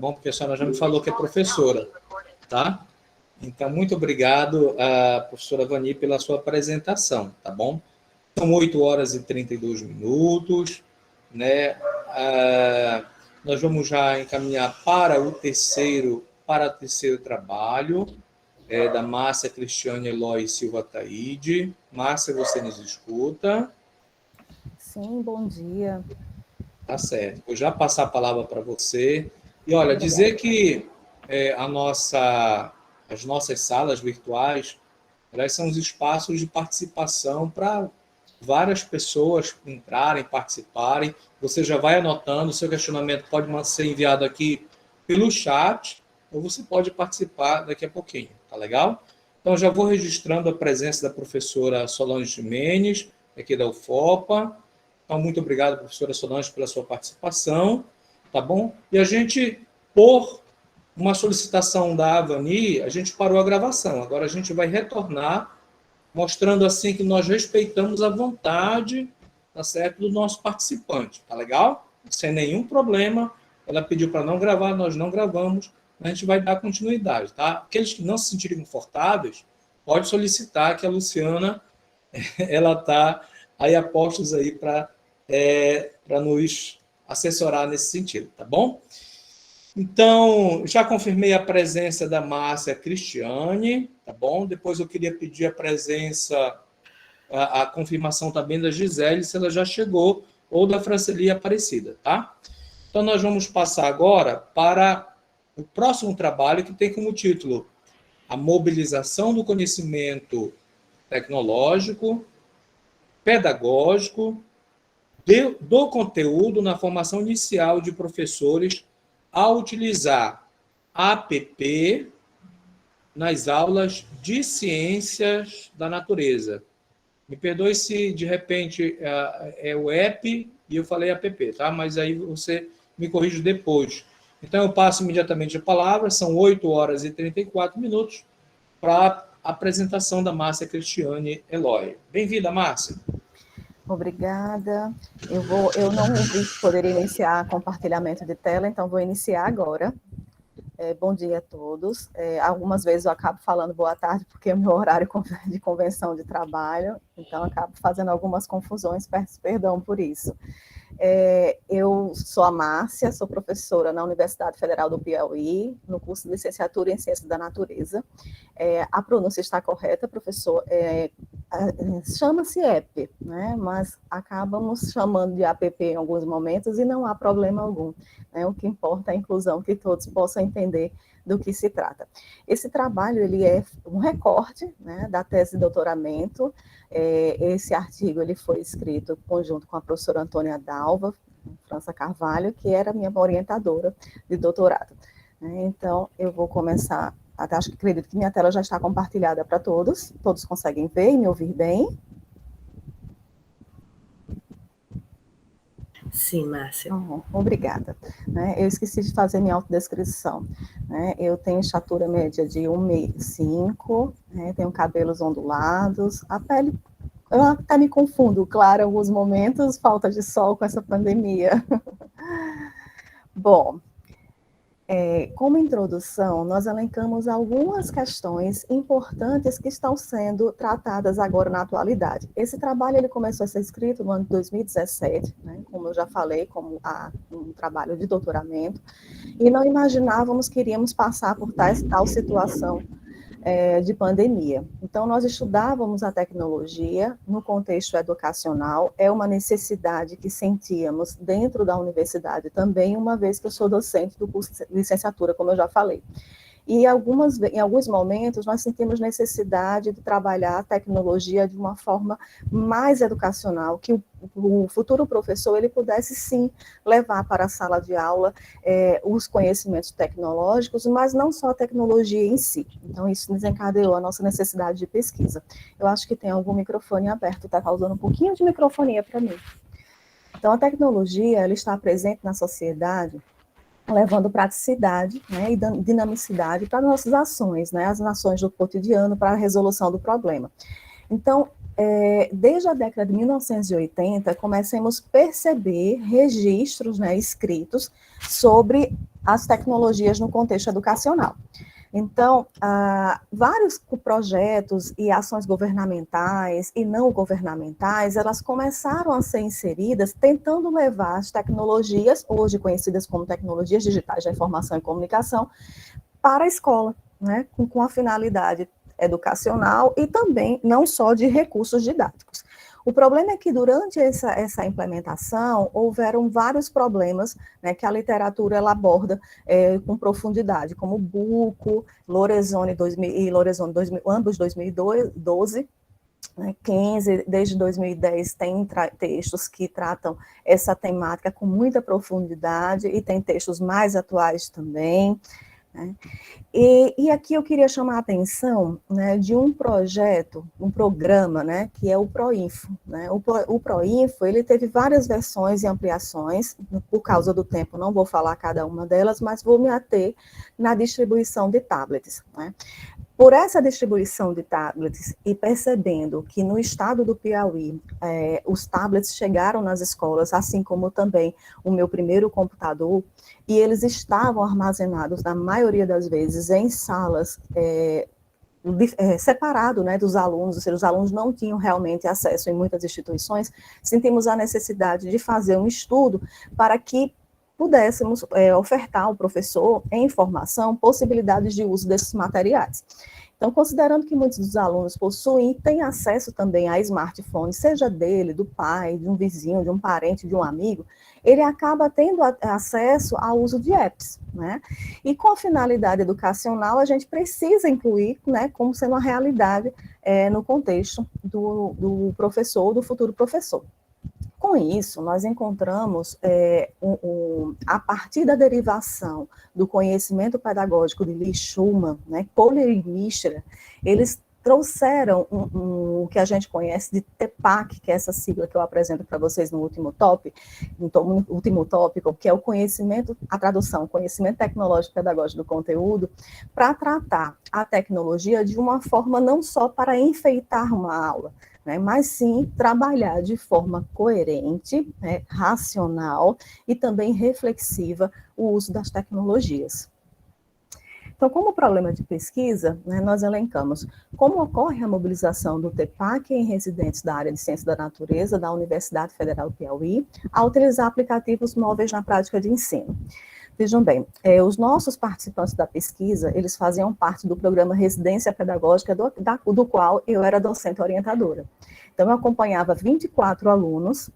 bom? Porque a senhora já me falou que é professora, tá? Então, muito obrigado, professora Vani, pela sua apresentação, tá bom? São 8 horas e 32 minutos, né? Nós vamos já encaminhar para o terceiro trabalho, da Márcia Cristiane Eloy Silva Taide. Márcia, você nos escuta? Sim, bom dia. Tá certo. Vou já passar a palavra para você. E, olha, dizer que as nossas salas virtuais, elas são os espaços de participação para várias pessoas entrarem, participarem. Você já vai anotando, seu questionamento pode ser enviado aqui pelo chat, ou você pode participar daqui a pouquinho, tá legal? Então, já vou registrando a presença da professora Solange Jimenez, aqui da UFOPA. Então, muito obrigado, professora Solange, pela sua participação, tá bom? E a gente, por uma solicitação da Avani, a gente parou a gravação. Agora a gente vai retornar, mostrando assim que nós respeitamos a vontade, tá certo, do nosso participante, tá legal? Sem nenhum problema. Ela pediu para não gravar, nós não gravamos, a gente vai dar continuidade, tá? Aqueles que não se sentirem confortáveis, pode solicitar que a Luciana, ela tá aí a postos aí para nos assessorar nesse sentido, tá bom? Então, já confirmei a presença da Márcia Cristiane, tá bom? Depois eu queria pedir a presença, a confirmação também da Gisele, se ela já chegou, ou da Franceli Aparecida, tá? Então, nós vamos passar agora para o próximo trabalho, que tem como título a mobilização do conhecimento tecnológico, pedagógico, do conteúdo na formação inicial de professores a utilizar APP nas aulas de ciências da natureza. Me perdoe se, de repente, é o app e eu falei app, tá? Mas aí você me corrige depois. Então, eu passo imediatamente a palavra, são 8 horas e 34 minutos, para a apresentação da Márcia Cristiane Eloy. Bem-vinda, Márcia. Obrigada. Eu não vi que poderia iniciar compartilhamento de tela, então vou iniciar agora. Bom dia a todos. Algumas vezes eu acabo falando boa tarde, porque é o meu horário de convenção de trabalho, então acabo fazendo algumas confusões, peço perdão por isso. Eu sou a Márcia, sou professora na Universidade Federal do Piauí, no curso de licenciatura em Ciências da Natureza. A pronúncia está correta, professor, chama-se EP, né? Mas acabamos chamando de APP em alguns momentos e não há problema algum, né? O que importa é a inclusão, que todos possam entender do que se trata. Esse trabalho ele é um recorte, né, da tese de doutoramento. Esse artigo ele foi escrito conjunto com a professora Antônia Dalva, França Carvalho, que era minha orientadora de doutorado. Então, eu vou começar, acredito que minha tela já está compartilhada para todos conseguem ver e me ouvir bem? Sim, Márcia. Obrigada. Eu esqueci de fazer minha autodescrição. Eu tenho estatura média de 1,5 m, tenho cabelos ondulados, a pele, eu até me confundo, claro, em alguns momentos, falta de sol com essa pandemia. Bom, como introdução, nós elencamos algumas questões importantes que estão sendo tratadas agora na atualidade. Esse trabalho ele começou a ser escrito no ano de 2017, né, como eu já falei, como um trabalho de doutoramento, e não imaginávamos que iríamos passar por tal situação de pandemia. Então, nós estudávamos a tecnologia no contexto educacional, é uma necessidade que sentíamos dentro da universidade também, uma vez que eu sou docente do curso de licenciatura, como eu já falei. E em alguns momentos nós sentimos necessidade de trabalhar a tecnologia de uma forma mais educacional, que o futuro professor ele pudesse sim levar para a sala de aula os conhecimentos tecnológicos, mas não só a tecnologia em si. Então isso desencadeou a nossa necessidade de pesquisa. Eu acho que tem algum microfone aberto, está causando um pouquinho de microfonia para mim. Então a tecnologia ela está presente na sociedade, levando praticidade, né, e dinamicidade para nossas ações, né, as ações do cotidiano, para a resolução do problema. Então, desde a década de 1980, comecemos a perceber registros, né, escritos sobre as tecnologias no contexto educacional. Então, vários projetos e ações governamentais e não governamentais, elas começaram a ser inseridas tentando levar as tecnologias, hoje conhecidas como tecnologias digitais da informação e comunicação, para a escola, né, com a finalidade educacional e também não só de recursos didáticos. O problema é que durante essa implementação houveram vários problemas, né, que a literatura ela aborda com profundidade, como Bucco, Lorenzoni e Lorenzoni ambos 2012, né, 15, desde 2010 tem textos que tratam essa temática com muita profundidade e tem textos mais atuais também. Né? E aqui eu queria chamar a atenção, né, de um projeto, um programa, né, que é o Proinfo. Né? O Proinfo, ele teve várias versões e ampliações, por causa do tempo não vou falar cada uma delas, mas vou me ater na distribuição de tablets. Né? Por essa distribuição de tablets e percebendo que no estado do Piauí os tablets chegaram nas escolas, assim como também o meu primeiro computador, e eles estavam armazenados, na maioria das vezes, em salas separado, né, dos alunos, ou seja, os alunos não tinham realmente acesso em muitas instituições, sentimos a necessidade de fazer um estudo para que pudéssemos ofertar ao professor, em formação, possibilidades de uso desses materiais. Então, considerando que muitos dos alunos possuem, têm acesso também a smartphone, seja dele, do pai, de um vizinho, de um parente, de um amigo, ele acaba tendo acesso ao uso de apps, né? E com a finalidade educacional, a gente precisa incluir, né, como sendo uma realidade no contexto do professor, do futuro professor. Com isso, nós encontramos, a partir da derivação do conhecimento pedagógico de Lee Schumann, né, Kohler e Mishra, eles trouxeram o que a gente conhece de TEPAC, que é essa sigla que eu apresento para vocês no último tópico, que é o conhecimento, a tradução, conhecimento tecnológico pedagógico do conteúdo, para tratar a tecnologia de uma forma não só para enfeitar uma aula, né, mas sim trabalhar de forma coerente, né, racional e também reflexiva o uso das tecnologias. Então, como problema de pesquisa, né, nós elencamos como ocorre a mobilização do TEPAC em residentes da área de Ciência da Natureza da Universidade Federal do Piauí a utilizar aplicativos móveis na prática de ensino. Vejam bem, os nossos participantes da pesquisa, eles faziam parte do programa Residência Pedagógica, do qual eu era docente orientadora. Então, eu acompanhava 24 alunos,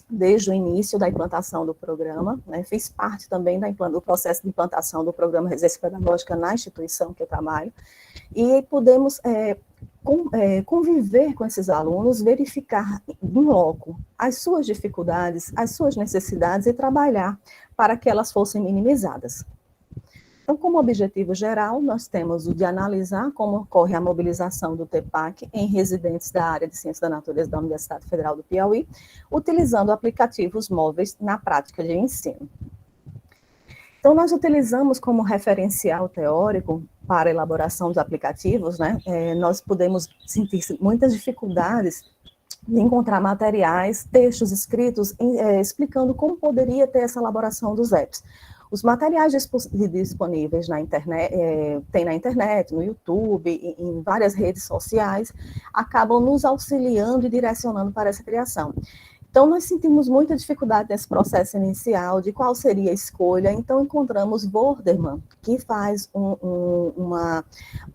desde o início da implantação do programa, né, fiz parte também do processo de implantação do programa Residência Pedagógica na instituição que eu trabalho, e pudemos conviver com esses alunos, verificar em loco as suas dificuldades, as suas necessidades e trabalhar para que elas fossem minimizadas. Então, como objetivo geral, nós temos o de analisar como ocorre a mobilização do TEPAC em residentes da área de Ciência da Natureza da Universidade Federal do Piauí, utilizando aplicativos móveis na prática de ensino. Então, nós utilizamos como referencial teórico para a elaboração dos aplicativos, né, nós podemos sentir muitas dificuldades de encontrar materiais, textos escritos, explicando como poderia ter essa elaboração dos apps. Os materiais disponíveis na internet, tem na internet, no YouTube, em várias redes sociais, acabam nos auxiliando e direcionando para essa criação. Então, nós sentimos muita dificuldade nesse processo inicial de qual seria a escolha, então encontramos Vorderman, que faz uma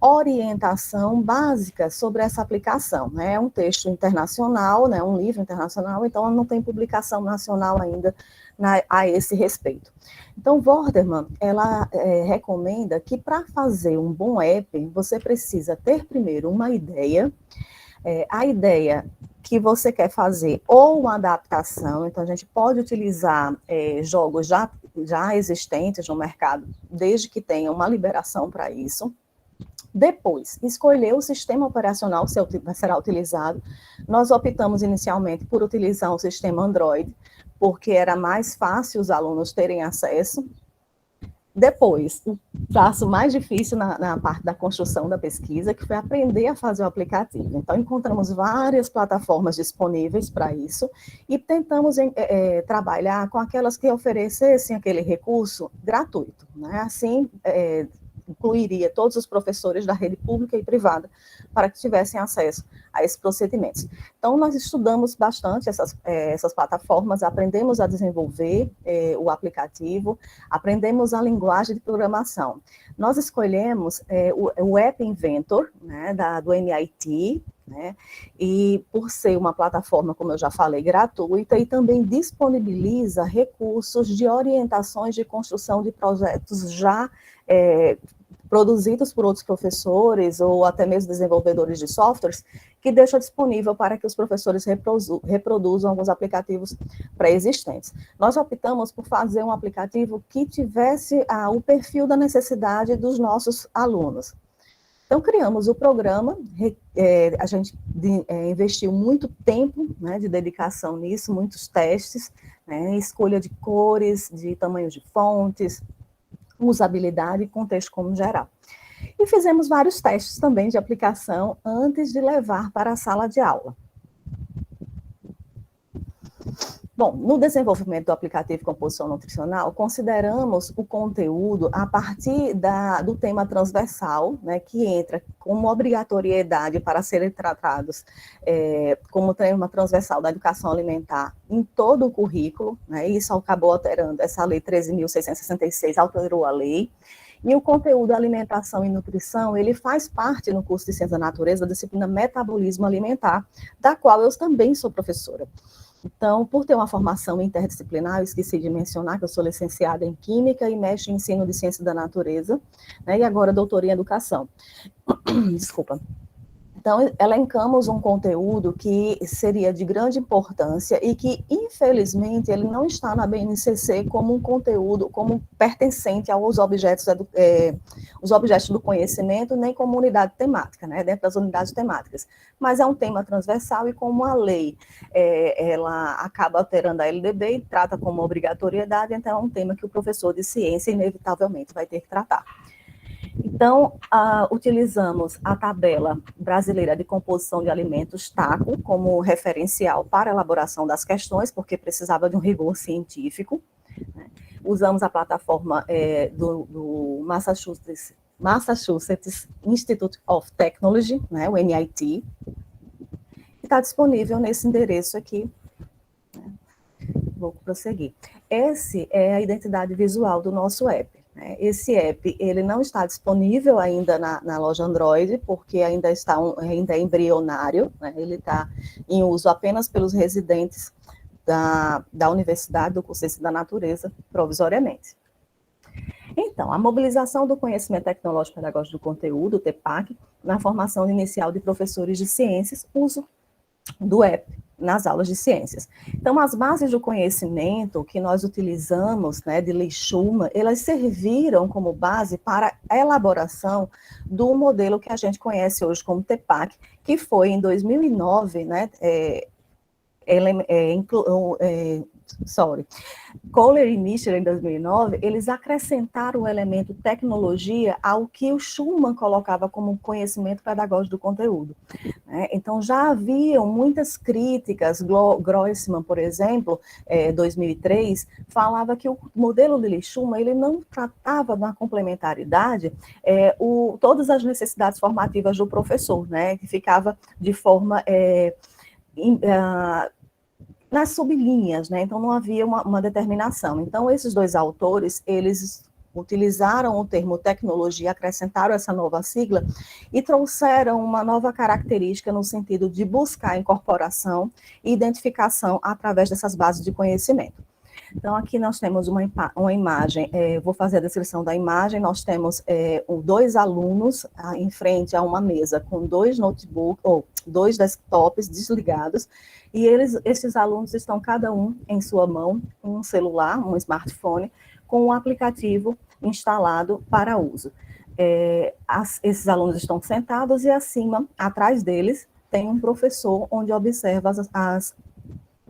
orientação básica sobre essa aplicação. Né? É um texto internacional, né? Um livro internacional, então não tem publicação nacional ainda a esse respeito. Então, Vorderman, ela recomenda que para fazer um bom app, você precisa ter primeiro uma ideia, a ideia que você quer fazer ou uma adaptação, então a gente pode utilizar jogos já existentes no mercado, desde que tenha uma liberação para isso. Depois, escolher o sistema operacional que será utilizado. Nós optamos inicialmente por utilizar um sistema Android, porque era mais fácil os alunos terem acesso. Depois, o passo mais difícil na parte da construção da pesquisa, que foi aprender a fazer o aplicativo. Então, encontramos várias plataformas disponíveis para isso e tentamos trabalhar com aquelas que oferecessem aquele recurso gratuito, né? Assim, incluiria todos os professores da rede pública e privada para que tivessem acesso a esses procedimentos. Então, nós estudamos bastante essas plataformas, aprendemos a desenvolver o aplicativo, aprendemos a linguagem de programação. Nós escolhemos o App Inventor, né, do MIT, né, e por ser uma plataforma, como eu já falei, gratuita, e também disponibiliza recursos de orientações de construção de projetos já produzidos por outros professores ou até mesmo desenvolvedores de softwares, que deixa disponível para que os professores reproduzam alguns aplicativos pré-existentes. Nós optamos por fazer um aplicativo que tivesse o perfil da necessidade dos nossos alunos. Então, criamos o programa, a gente investiu muito tempo, né, de dedicação nisso, muitos testes, né, escolha de cores, de tamanhos de fontes, usabilidade e contexto como geral. E fizemos vários testes também de aplicação antes de levar para a sala de aula. Bom, no desenvolvimento do aplicativo Composição Nutricional, consideramos o conteúdo a partir do tema transversal, né, que entra como obrigatoriedade para serem tratados como tema transversal da educação alimentar em todo o currículo, né, e isso acabou alterando, essa lei 13.666 alterou a lei, e o conteúdo alimentação e nutrição, ele faz parte no curso de Ciência da Natureza da disciplina Metabolismo Alimentar, da qual eu também sou professora. Então, por ter uma formação interdisciplinar, eu esqueci de mencionar que eu sou licenciada em Química e mestre em Ensino de Ciência da Natureza, né, e agora doutora em Educação. Desculpa. Então, elencamos um conteúdo que seria de grande importância e que, infelizmente, ele não está na BNCC como um conteúdo, como pertencente aos objetos, os objetos do conhecimento, nem como unidade temática, né, dentro das unidades temáticas. Mas é um tema transversal e como a lei, ela acaba alterando a LDB e trata como obrigatoriedade, então é um tema que o professor de ciência, inevitavelmente, vai ter que tratar. Então, utilizamos a tabela brasileira de composição de alimentos, TACO, como referencial para a elaboração das questões, porque precisava de um rigor científico, né? Usamos a plataforma do Massachusetts Institute of Technology, né, o MIT, que está disponível nesse endereço aqui. Vou prosseguir. Essa é a identidade visual do nosso app. Esse app, ele não está disponível ainda na loja Android, porque ainda é embrionário, né? Ele está em uso apenas pelos residentes da Universidade do curso de Ciência da Natureza, provisoriamente. Então, a mobilização do conhecimento tecnológico pedagógico do conteúdo, o TEPAC, na formação inicial de professores de ciências, uso do app nas aulas de ciências. Então, as bases do conhecimento que nós utilizamos, né, de Lee Schumann, elas serviram como base para a elaboração do modelo que a gente conhece hoje como TEPAC, que foi em 2009, né, Kohler e Michelin, em 2009, eles acrescentaram o elemento tecnologia ao que o Schumann colocava como conhecimento pedagógico do conteúdo. Né? Então, já haviam muitas críticas, Grossman, por exemplo, 2003, falava que o modelo de Lee Schumann, ele não tratava na complementaridade todas as necessidades formativas do professor, né? Que ficava de forma... nas sublinhas, né? Então não havia uma determinação. Então esses dois autores, eles utilizaram o termo tecnologia, acrescentaram essa nova sigla e trouxeram uma nova característica no sentido de buscar incorporação e identificação através dessas bases de conhecimento. Então, aqui nós temos uma imagem, vou fazer a descrição da imagem, nós temos dois alunos em frente a uma mesa com dois notebooks, ou dois desktops desligados, e esses alunos estão cada um em sua mão, um celular, um smartphone, com um aplicativo instalado para uso. Esses alunos estão sentados e acima, atrás deles, tem um professor onde observa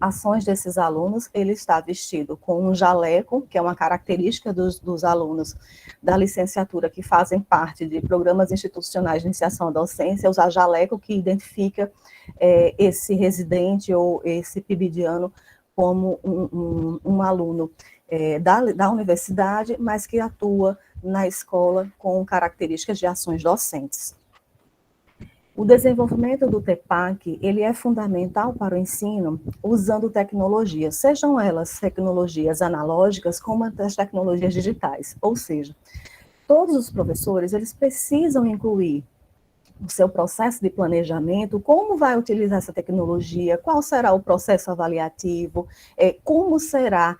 ações desses alunos, ele está vestido com um jaleco, que é uma característica dos alunos da licenciatura que fazem parte de programas institucionais de iniciação à docência, usar jaleco que identifica esse residente ou esse pibidiano como um aluno da universidade, mas que atua na escola com características de ações docentes. O desenvolvimento do TEPAC, ele é fundamental para o ensino usando tecnologias, sejam elas tecnologias analógicas como as tecnologias digitais, ou seja, todos os professores, eles precisam incluir o seu processo de planejamento, como vai utilizar essa tecnologia, qual será o processo avaliativo, como serão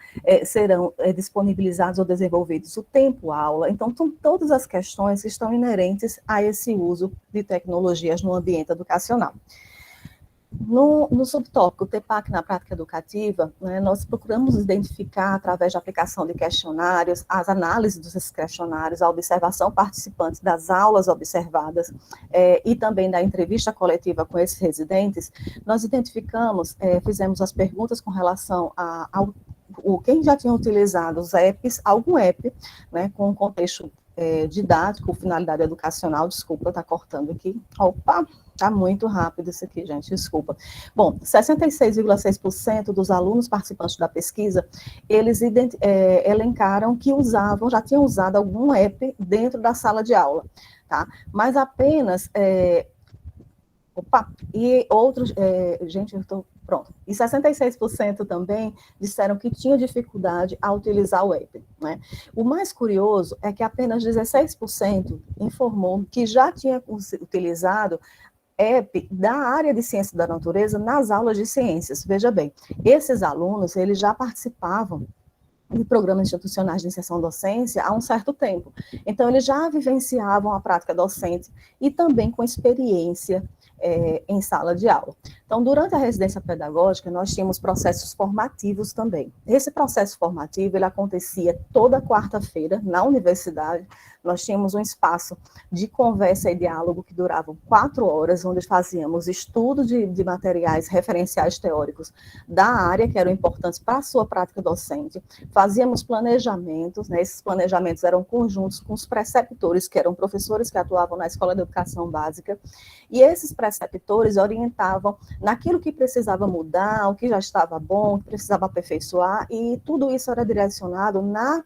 disponibilizados ou desenvolvidos o tempo aula. Então, são todas as questões que estão inerentes a esse uso de tecnologias no ambiente educacional. No subtópico TEPAC na prática educativa, né, nós procuramos identificar, através da aplicação de questionários, as análises desses questionários, a observação participantes das aulas observadas e também da entrevista coletiva com esses residentes, nós identificamos, fizemos as perguntas com relação ao quem já tinha utilizado os apps, algum app, né, com um contexto didático, finalidade educacional, desculpa, está cortando aqui, opa, está muito rápido isso aqui, gente, desculpa. Bom, 66,6% dos alunos participantes da pesquisa, eles elencaram que já tinham usado algum app dentro da sala de aula, tá? Mas apenas, e outros, gente, eu estou pronto. E 66% também disseram que tinham dificuldade a utilizar o app, né? O mais curioso é que apenas 16% informou que já tinha utilizado app da área de ciência da natureza nas aulas de ciências. Veja bem, esses alunos, eles já participavam de programas institucionais de iniciação à docência há um certo tempo. Então, eles já vivenciavam a prática docente e também com experiência em sala de aula. Então, durante a residência pedagógica, nós tínhamos processos formativos também. Esse processo formativo, ele acontecia toda quarta-feira na universidade. Nós tínhamos um espaço de conversa e diálogo que duravam 4 horas, onde fazíamos estudo de materiais referenciais teóricos da área, que eram importantes para a sua prática docente. Fazíamos planejamentos, né? Esses planejamentos eram conjuntos com os preceptores, que eram professores que atuavam na Escola de Educação Básica, e esses preceptores orientavam naquilo que precisava mudar, o que já estava bom, o que precisava aperfeiçoar, e tudo isso era direcionado na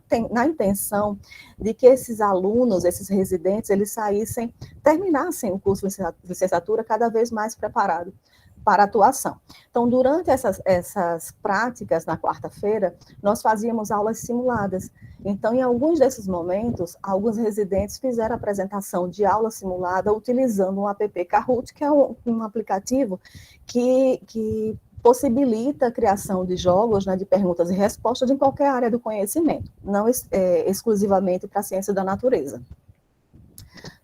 intenção de que esses alunos, esses residentes, eles terminassem o curso de licenciatura cada vez mais preparado para a atuação. Então, durante essas práticas, na quarta-feira, nós fazíamos aulas simuladas. Então, em alguns desses momentos, alguns residentes fizeram a apresentação de aula simulada utilizando um app Kahoot, que é um aplicativo que possibilita a criação de jogos, né, de perguntas e respostas em qualquer área do conhecimento, não exclusivamente para a ciência da natureza.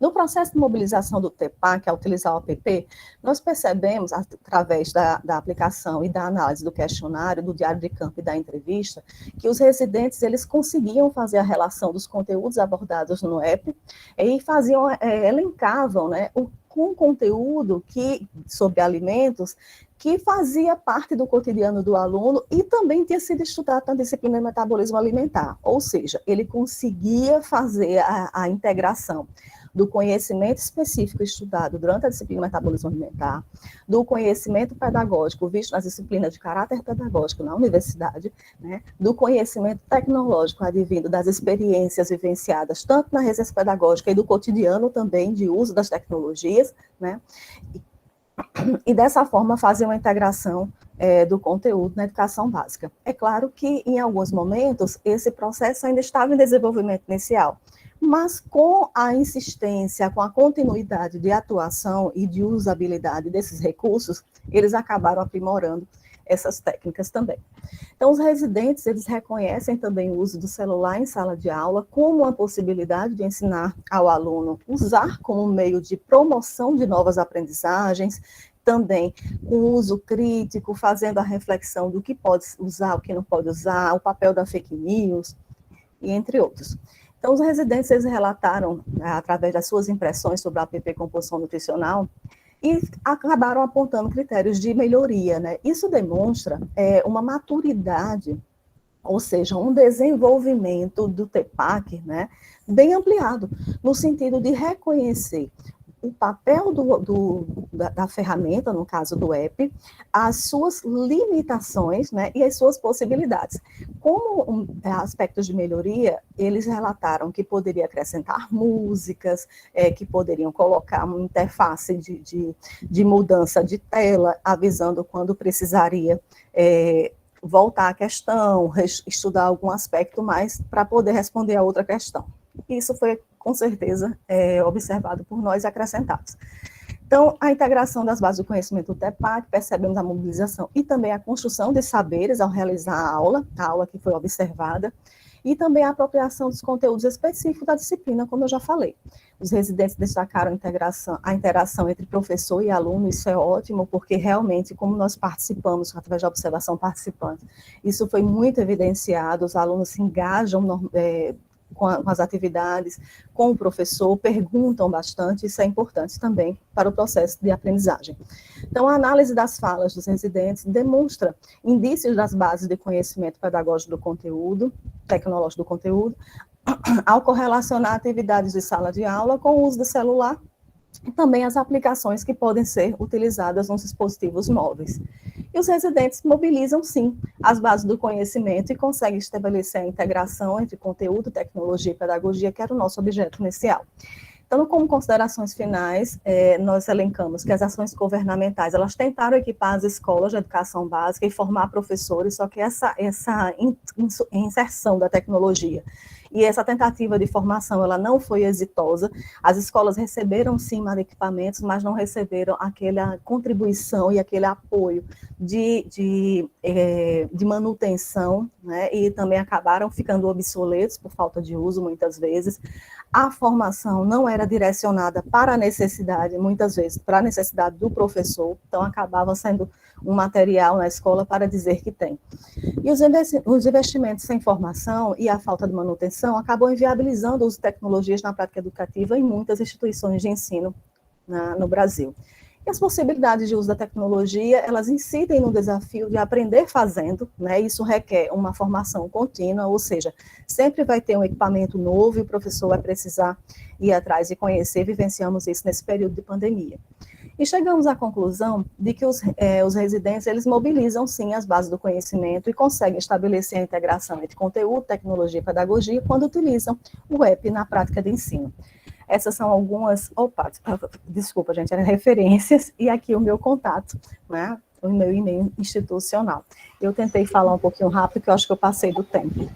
No processo de mobilização do TEPAC, ao utilizar o app, nós percebemos, através da aplicação e da análise do questionário, do diário de campo e da entrevista, que os residentes, eles conseguiam fazer a relação dos conteúdos abordados no app e elencavam, né, com conteúdo sobre alimentos que fazia parte do cotidiano do aluno e também tinha sido estudado na disciplina de metabolismo alimentar, ou seja, ele conseguia fazer a integração do conhecimento específico estudado durante a disciplina de metabolismo alimentar, do conhecimento pedagógico visto nas disciplinas de caráter pedagógico na universidade, né, do conhecimento tecnológico advindo das experiências vivenciadas tanto na residência pedagógica e do cotidiano também de uso das tecnologias, né, e dessa forma fazer uma integração do conteúdo na educação básica. É claro que, em alguns momentos, esse processo ainda estava em desenvolvimento inicial, mas com a insistência, com a continuidade de atuação e de usabilidade desses recursos, eles acabaram aprimorando essas técnicas também. Então, os residentes, eles reconhecem também o uso do celular em sala de aula como uma possibilidade de ensinar ao aluno usar como meio de promoção de novas aprendizagens, também com uso crítico, fazendo a reflexão do que pode usar, o que não pode usar, o papel da fake news, e entre outros. Então, os residentes, eles relataram, através das suas impressões sobre a app Composição Nutricional, e acabaram apontando critérios de melhoria, né? Isso demonstra uma maturidade, ou seja, um desenvolvimento do TEPAC, né, bem ampliado, no sentido de reconhecer o papel da ferramenta, no caso do app, as suas limitações, né, e as suas possibilidades. Como aspectos de melhoria, eles relataram que poderia acrescentar músicas, que poderiam colocar uma interface de mudança de tela, avisando quando precisaria voltar à questão, estudar algum aspecto mais para poder responder a outra questão. Isso foi, com certeza, observado por nós e acrescentados. Então, a integração das bases do conhecimento do TEPAC, percebemos a mobilização e também a construção de saberes ao realizar a aula que foi observada, e também a apropriação dos conteúdos específicos da disciplina, como eu já falei. Os residentes destacaram a interação entre professor e aluno, isso é ótimo, porque realmente, como nós participamos, através da observação participante, isso foi muito evidenciado, os alunos se engajam com as atividades, com o professor, perguntam bastante, isso é importante também para o processo de aprendizagem. Então, a análise das falas dos residentes demonstra indícios das bases de conhecimento pedagógico do conteúdo, tecnológico do conteúdo, ao correlacionar atividades de sala de aula com o uso do celular, e também as aplicações que podem ser utilizadas nos dispositivos móveis. E os residentes mobilizam, sim, as bases do conhecimento e conseguem estabelecer a integração entre conteúdo, tecnologia e pedagogia, que era o nosso objeto inicial. Então, como considerações finais, nós elencamos que as ações governamentais, elas tentaram equipar as escolas de educação básica e formar professores, só que essa inserção da tecnologia e essa tentativa de formação, ela não foi exitosa. As escolas receberam, sim, mais equipamentos, mas não receberam aquela contribuição e aquele apoio de manutenção, né, e também acabaram ficando obsoletos por falta de uso, muitas vezes. A formação não era direcionada para a necessidade, muitas vezes, para a necessidade do professor, então acabava sendo um material na escola para dizer que tem. E os investimentos sem formação e a falta de manutenção acabam inviabilizando o uso de tecnologias na prática educativa em muitas instituições de ensino no Brasil. E as possibilidades de uso da tecnologia, elas incidem no desafio de aprender fazendo, né? Isso requer uma formação contínua, ou seja, sempre vai ter um equipamento novo e o professor vai precisar ir atrás e conhecer, vivenciamos isso nesse período de pandemia. E chegamos à conclusão de que os residentes, eles mobilizam, sim, as bases do conhecimento e conseguem estabelecer a integração entre conteúdo, tecnologia e pedagogia quando utilizam o app na prática de ensino. Essas são algumas, desculpa, gente, eram referências, e aqui o meu contato, né, o meu e-mail institucional. Eu tentei falar um pouquinho rápido, que eu acho que eu passei do tempo.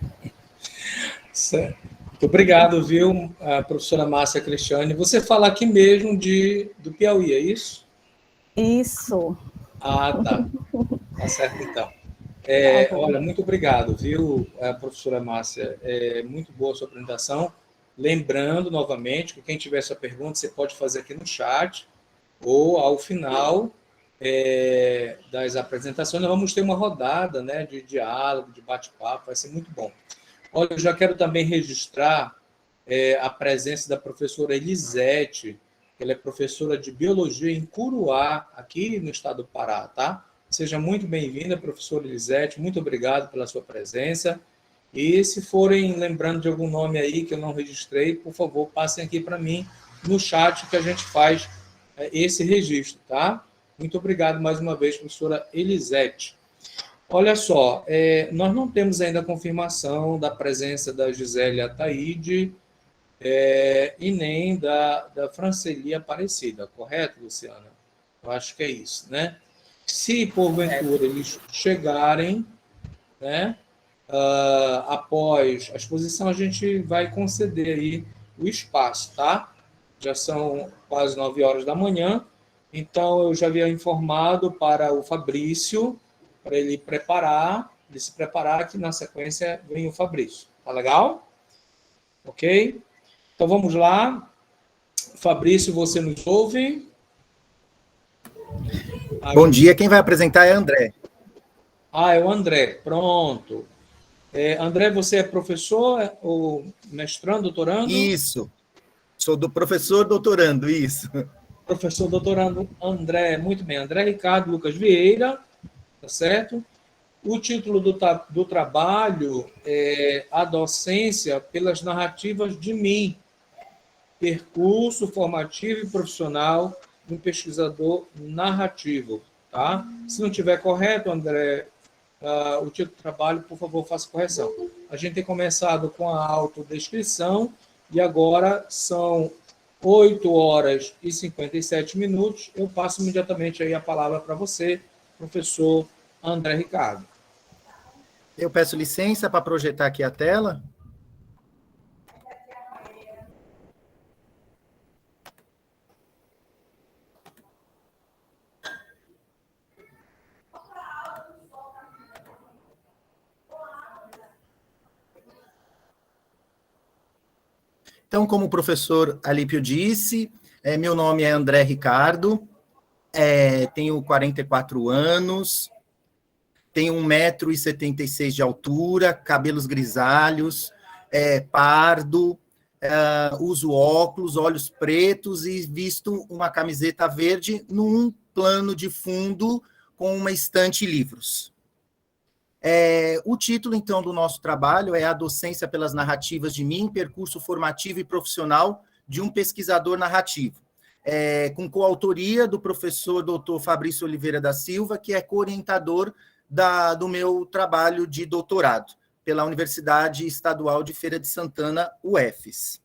Certo. Muito obrigado, viu, a professora Márcia Cristiane. Você fala aqui mesmo do Piauí, é isso? Isso. Ah, tá. Tá certo, então. Olha, muito obrigado, viu, professora Márcia? Muito boa a sua apresentação. Lembrando, novamente, que quem tiver essa pergunta, você pode fazer aqui no chat, ou ao final das apresentações, nós vamos ter uma rodada, né, de diálogo, de bate-papo, vai ser muito bom. Olha, eu já quero também registrar a presença da professora Elisete, que ela é professora de Biologia em Curuá, aqui no estado do Pará, tá? Seja muito bem-vinda, professora Elisete, muito obrigado pela sua presença. E se forem lembrando de algum nome aí que eu não registrei, por favor, passem aqui para mim no chat que a gente faz esse registro, tá? Muito obrigado mais uma vez, professora Elisete. Olha só, nós não temos ainda a confirmação da presença da Gisele Ataíde e nem da Franceli Aparecida, correto, Luciana? Eu acho que é isso, né? Se, porventura, eles chegarem, né, após a exposição, a gente vai conceder aí o espaço, tá? Já são quase 9 horas da manhã, então eu já havia informado para o Fabrício, para ele se preparar, que na sequência vem o Fabrício. Tá legal? Ok? Então vamos lá. Fabrício, você nos ouve? Bom dia, quem vai apresentar é André. É o André, pronto. André, você é professor ou mestrando, doutorando? Isso, sou do professor doutorando, isso. Professor doutorando André, muito bem, André Ricardo Lucas Vieira, tá certo? O título do trabalho é A Docência pelas Narrativas de Mim, percurso formativo e profissional de um pesquisador narrativo, tá? Se não estiver correto, André, o título do trabalho, por favor, faça correção. A gente tem começado com a autodescrição e agora são 8 horas e 57 minutos. Eu passo imediatamente aí a palavra para você, professor André Ricardo. Eu peço licença para projetar aqui a tela. Então, como o professor Alípio disse, meu nome é André Ricardo, tenho 44 anos, tenho 1,76 m de altura, cabelos grisalhos, pardo, uso óculos, olhos pretos e visto uma camiseta verde num plano de fundo com uma estante de livros. O título, então, do nosso trabalho é A Docência pelas Narrativas de Mim, percurso formativo e profissional de um pesquisador narrativo, com coautoria do professor Dr. Fabrício Oliveira da Silva, que é co-orientador do meu trabalho de doutorado pela Universidade Estadual de Feira de Santana, UFES.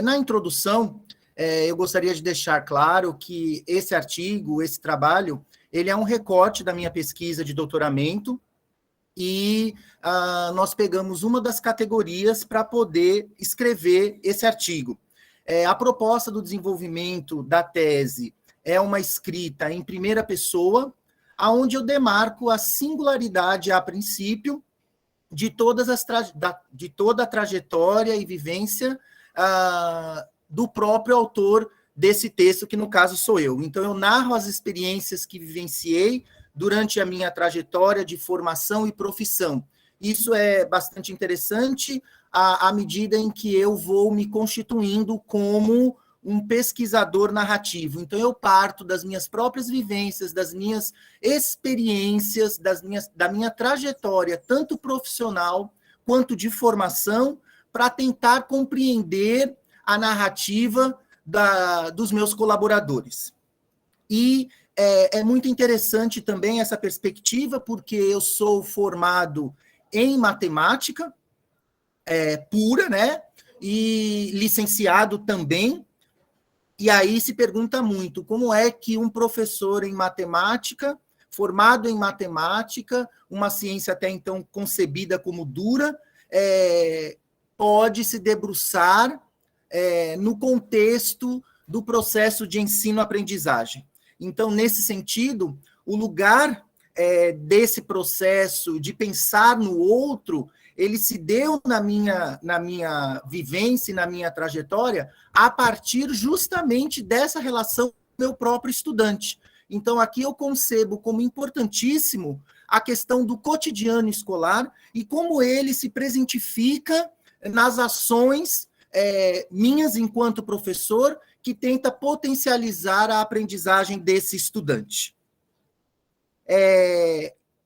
Na introdução, eu gostaria de deixar claro que esse artigo, esse trabalho, ele é um recorte da minha pesquisa de doutoramento e nós pegamos uma das categorias para poder escrever esse artigo. A proposta do desenvolvimento da tese é uma escrita em primeira pessoa, onde eu demarco a singularidade, a princípio, de toda a trajetória e vivência do próprio autor desse texto, que no caso sou eu. Então, eu narro as experiências que vivenciei durante a minha trajetória de formação e profissão. Isso é bastante interessante à medida em que eu vou me constituindo como um pesquisador narrativo. Então, eu parto das minhas próprias vivências, das minhas experiências, da minha trajetória, tanto profissional quanto de formação, para tentar compreender a narrativa dos meus colaboradores. E é muito interessante também essa perspectiva, porque eu sou formado em matemática pura, né? E licenciado também. E aí se pergunta muito, como é que um professor em matemática, formado em matemática, uma ciência até então concebida como dura, pode se debruçar no contexto do processo de ensino-aprendizagem. Então, nesse sentido, o lugar desse processo de pensar no outro, ele se deu na minha vivência, na minha trajetória, a partir justamente dessa relação com o meu próprio estudante. Então, aqui eu concebo como importantíssimo a questão do cotidiano escolar e como ele se presentifica nas ações minhas enquanto professor, que tenta potencializar a aprendizagem desse estudante.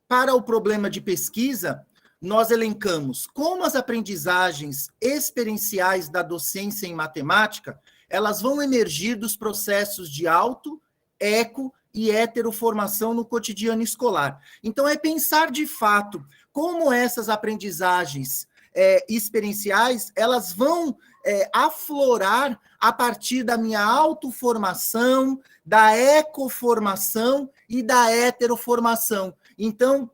Para o problema de pesquisa, nós elencamos como as aprendizagens experienciais da docência em matemática, elas vão emergir dos processos de auto, eco e heteroformação no cotidiano escolar. Então, é pensar de fato como essas aprendizagens experienciais, elas vão aflorar a partir da minha autoformação, da ecoformação e da heteroformação. Então,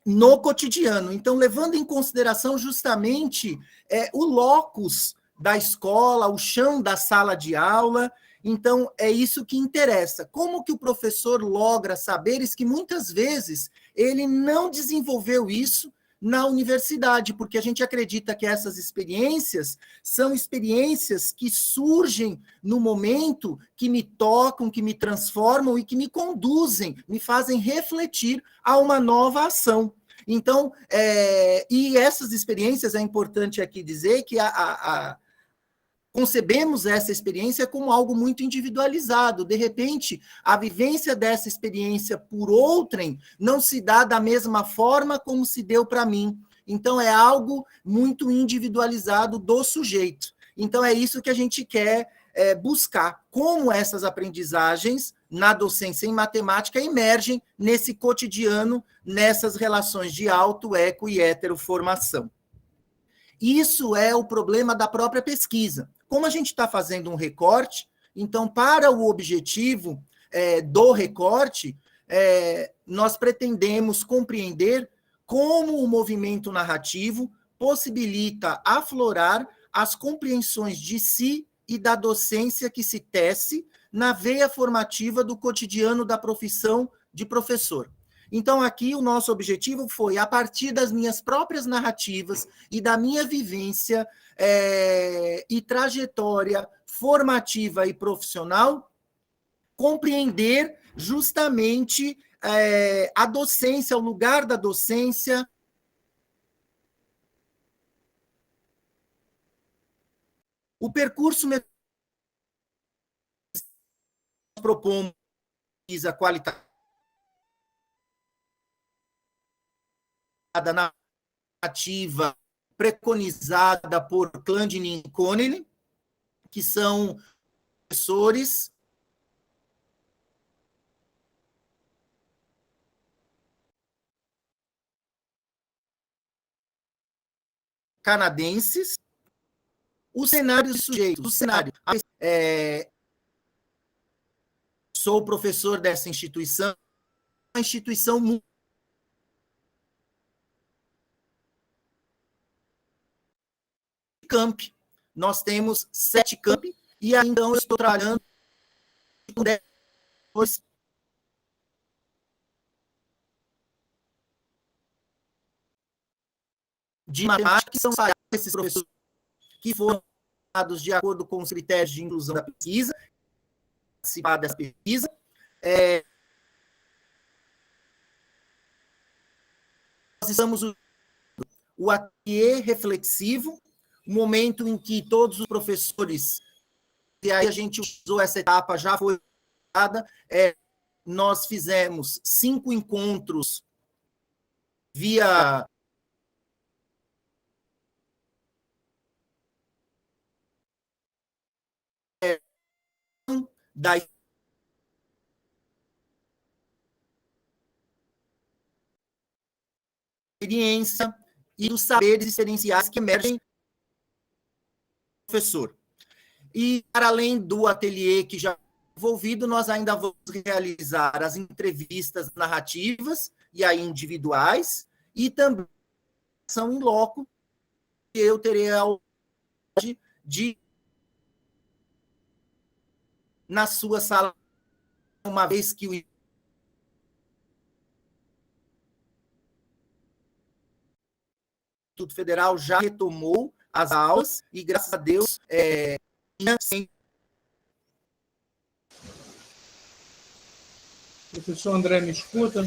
no cotidiano. Então, levando em consideração justamente o locus da escola, o chão da sala de aula. Então, é isso que interessa. Como que o professor logra saberes que muitas vezes ele não desenvolveu isso na universidade, porque a gente acredita que essas experiências são experiências que surgem no momento, que me tocam, que me transformam e que me conduzem, me fazem refletir a uma nova ação. Então, e essas experiências, é importante aqui dizer que concebemos essa experiência como algo muito individualizado. De repente, a vivência dessa experiência por outrem não se dá da mesma forma como se deu para mim. Então, é algo muito individualizado do sujeito. Então, é isso que a gente quer buscar, como essas aprendizagens na docência em matemática emergem nesse cotidiano, nessas relações de auto, eco e heteroformação. Isso é o problema da própria pesquisa. Como a gente está fazendo um recorte, então, para o objetivo do recorte, nós pretendemos compreender como o movimento narrativo possibilita aflorar as compreensões de si e da docência que se tece na veia formativa do cotidiano da profissão de professor. Então, aqui o nosso objetivo foi, a partir das minhas próprias narrativas e da minha vivência e trajetória formativa e profissional, compreender justamente a docência, o lugar da docência, o percurso propomos a qualidade narrativa preconizada por Clandinin e Connelly, que são professores canadenses. O cenário sujeito, o cenário. Sou professor dessa instituição, uma instituição camp. Nós temos 7 campi, e aí, então, eu estou trabalhando com 10 de matemática, que são esses professores que foram dados de acordo com os critérios de inclusão da pesquisa, participar dessa pesquisa. Nós estamos o ateliê reflexivo, o momento em que todos os professores, e aí a gente usou essa etapa, já foi usada, nós fizemos 5 encontros via da experiência e dos saberes experienciais que emergem do professor. E, para além do ateliê que já envolvido, nós ainda vamos realizar as entrevistas narrativas, e aí individuais, e também são em loco, que eu terei a oportunidade de, na sua sala, uma vez que o Instituto Federal já retomou as aulas, e graças a Deus, Professor André, me escuta?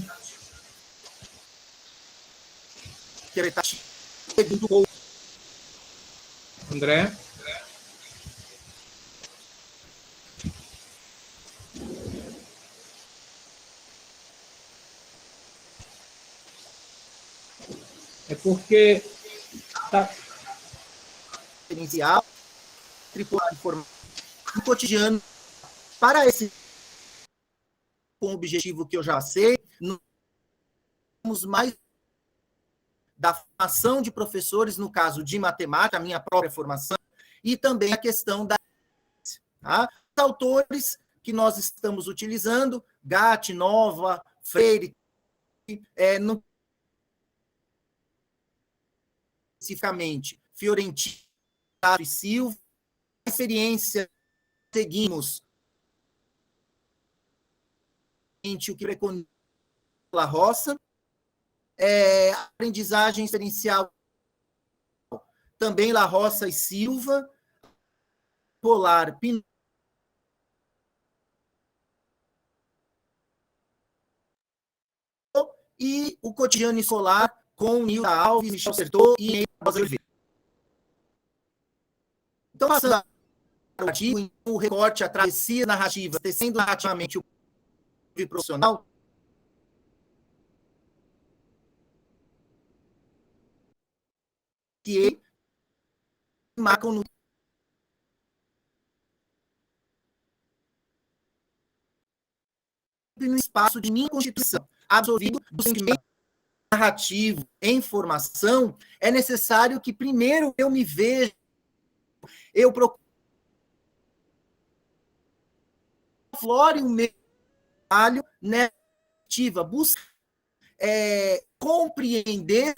André? É porque tá inicial, tripulado de forma no cotidiano, para esse com o objetivo que eu já sei, nós mais da formação de professores, no caso de matemática, a minha própria formação, e também a questão da... Tá? Os autores que nós estamos utilizando, Gatti, Nova, Freire, no, especificamente, Fiorentino e Silva, a experiência seguimos o que preconiza La Roça, a aprendizagem experiencial também La Roça e Silva, Polar, Pinot, e o cotidiano escolar com Nilda Alves, Michel Sertot e Rosa Oliveira. Então, passando o recorte, a travessia narrativa, tecendo narrativamente o profissional, que ele marcam no espaço de minha constituição, absorvido do sentimento narrativo em formação, é necessário que primeiro eu me veja, eu procure flore o meu trabalho narrativa, busca compreender,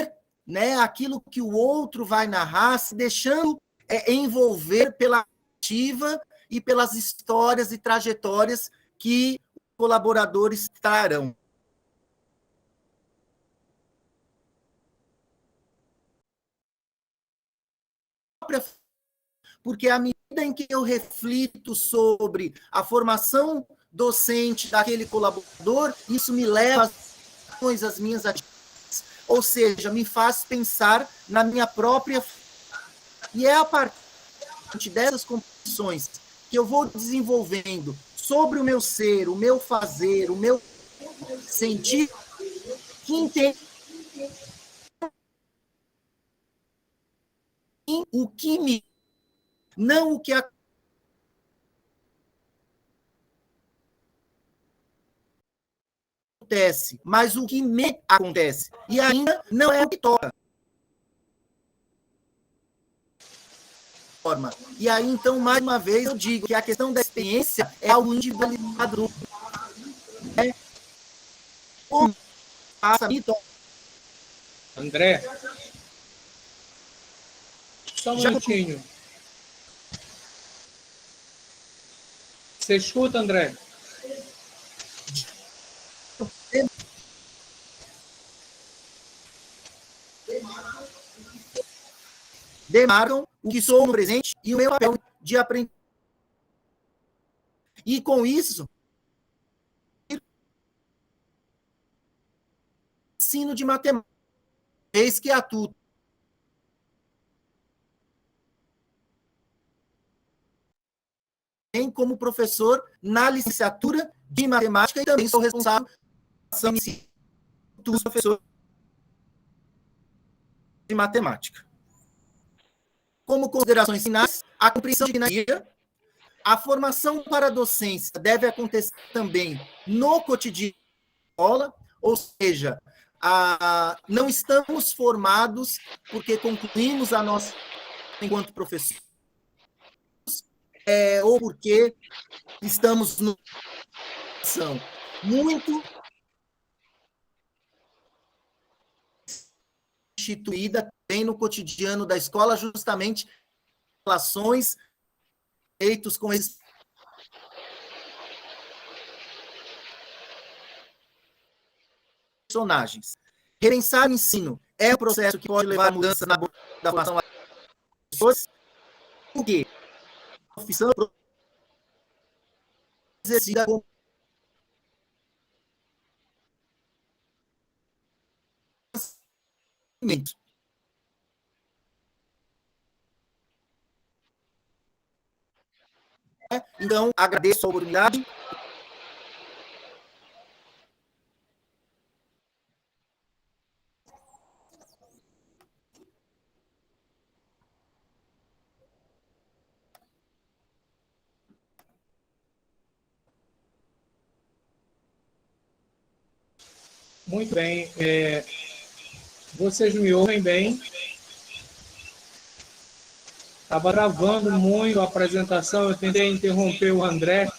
né, aquilo que o outro vai narrar, se deixando envolver pela narrativa e pelas histórias e trajetórias que os colaboradores trarão. Porque à medida em que eu reflito sobre a formação docente daquele colaborador, isso me leva às minhas atividades, ou seja, me faz pensar na minha própria... E é a partir dessas compreensões que eu vou desenvolvendo sobre o meu ser, o meu fazer, o meu sentir, que entende o que me... não o que acontece, mas o que me acontece. E ainda não é o que toca. E aí, então, mais uma vez, eu digo que a questão da experiência é algo individualizado. Como passa André, só um minutinho. Você escuta, André? Demarcam o que sou no presente e o meu papel de aprender. E com isso, ensino de matemática, eis que atuo como professor na licenciatura de matemática e também sou responsável por professor de matemática. Como considerações finais, a compreensão de guia, a formação para a docência deve acontecer também no cotidiano da escola, ou seja, não estamos formados porque concluímos a nossa enquanto professores, ou porque estamos no muito instituída também no cotidiano da escola, justamente relações feitos com esses personagens. Repensar o ensino é um processo que pode levar a mudança na da formação das pessoas, porque a profissão exercida como Então, agradeço a oportunidade. Muito bem. Vocês me ouvem bem? Estava gravando muito a apresentação, eu tentei interromper o André,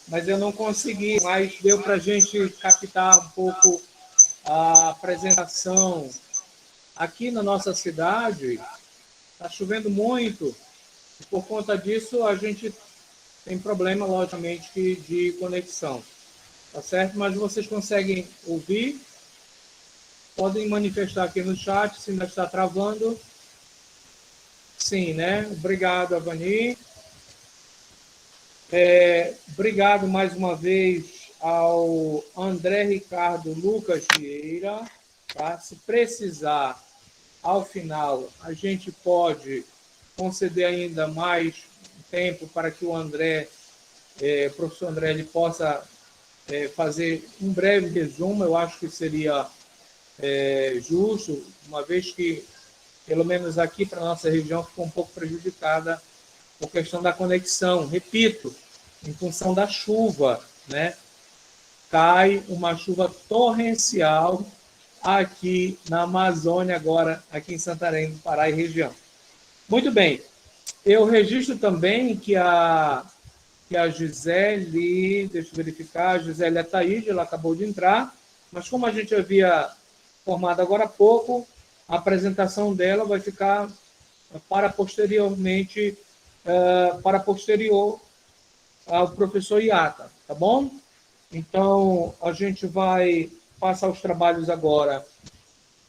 mas eu não consegui, mas deu para a gente captar um pouco a apresentação. Aqui na nossa cidade, está chovendo muito, e por conta disso a gente tem problema, logicamente, de conexão. Tá certo? Mas vocês conseguem ouvir? Podem manifestar aqui no chat se ainda está travando. Sim, né? Obrigado, Avani. Obrigado mais uma vez ao André Ricardo Lucas Vieira. Tá? Se precisar, ao final, a gente pode conceder ainda mais tempo para que o André, o professor André, ele possa fazer um breve resumo. Eu acho que seria justo, uma vez que, pelo menos aqui para a nossa região, ficou um pouco prejudicada por questão da conexão. Repito, em função da chuva, né? Cai uma chuva torrencial aqui na Amazônia, agora aqui em Santarém do Pará e região. Muito bem. Eu registro também que a Gisele, deixa eu verificar, a Gisele Ataíde, ela acabou de entrar, mas como a gente havia formado agora há pouco, a apresentação dela vai ficar para posteriormente, para posterior ao professor Iata, tá bom? Então, a gente vai passar os trabalhos agora.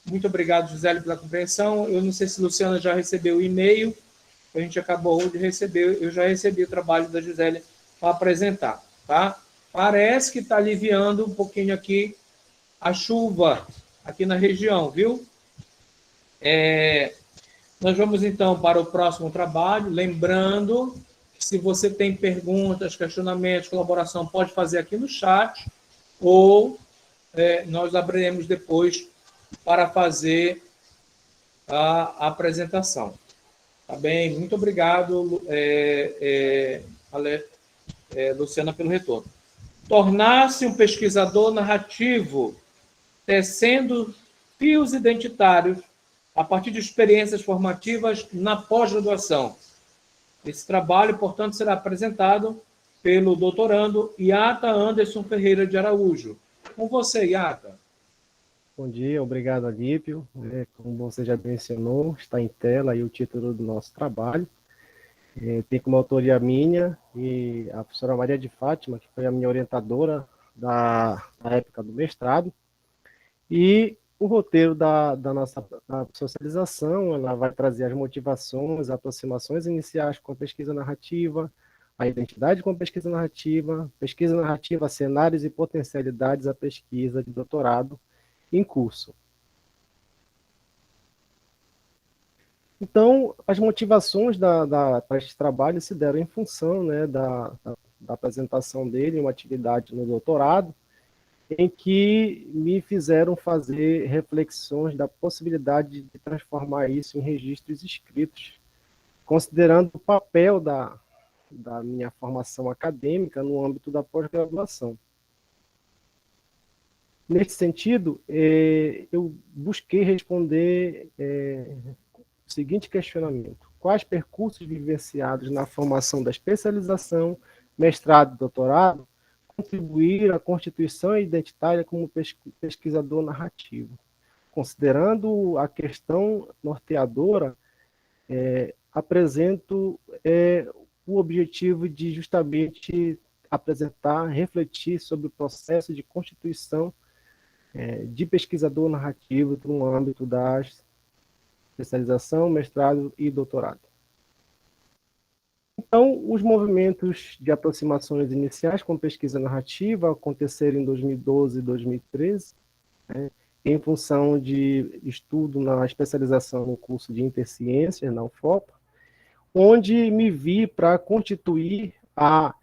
Muito obrigado, Gisele, pela compreensão. Eu não sei se a Luciana já recebeu o e-mail, a gente acabou de receber, eu já recebi o trabalho da Gisele para apresentar, tá? Parece que está aliviando um pouquinho aqui a chuva aqui na região, viu? Nós vamos, então, para o próximo trabalho, lembrando que se você tem perguntas, questionamentos, colaboração, pode fazer aqui no chat, ou nós abriremos depois para fazer a apresentação. Tá bem? Muito obrigado, Luciana, pelo retorno. Tornar-se um pesquisador narrativo, tecendo fios identitários a partir de experiências formativas na pós-graduação. Esse trabalho, portanto, será apresentado pelo doutorando Iata Anderson Ferreira de Araújo. Com você, Iata. Bom dia, obrigado, Alípio. Como você já mencionou, está em tela aí o título do nosso trabalho. Tem como autoria minha e a professora Maria de Fátima, que foi a minha orientadora na época do mestrado. E o roteiro da nossa socialização, ela vai trazer as motivações, aproximações iniciais com a pesquisa narrativa, a identidade com a pesquisa narrativa, cenários e potencialidades à pesquisa de doutorado em curso. Então, as motivações para este trabalho se deram em função, né, da apresentação dele, uma atividade no doutorado, em que me fizeram fazer reflexões da possibilidade de transformar isso em registros escritos, considerando o papel da minha formação acadêmica no âmbito da pós-graduação. Nesse sentido, eu busquei responder o seguinte questionamento: quais percursos vivenciados na formação da especialização, mestrado e doutorado contribuir à constituição identitária como pesquisador narrativo? Considerando a questão norteadora, apresento o objetivo de justamente apresentar, refletir sobre o processo de constituição de pesquisador narrativo no âmbito da especialização, mestrado e doutorado. Então, os movimentos de aproximações iniciais com pesquisa narrativa aconteceram em 2012 e 2013, né, em função de estudo na especialização no curso de Interciências, na UFOPA, onde me vi para constituir a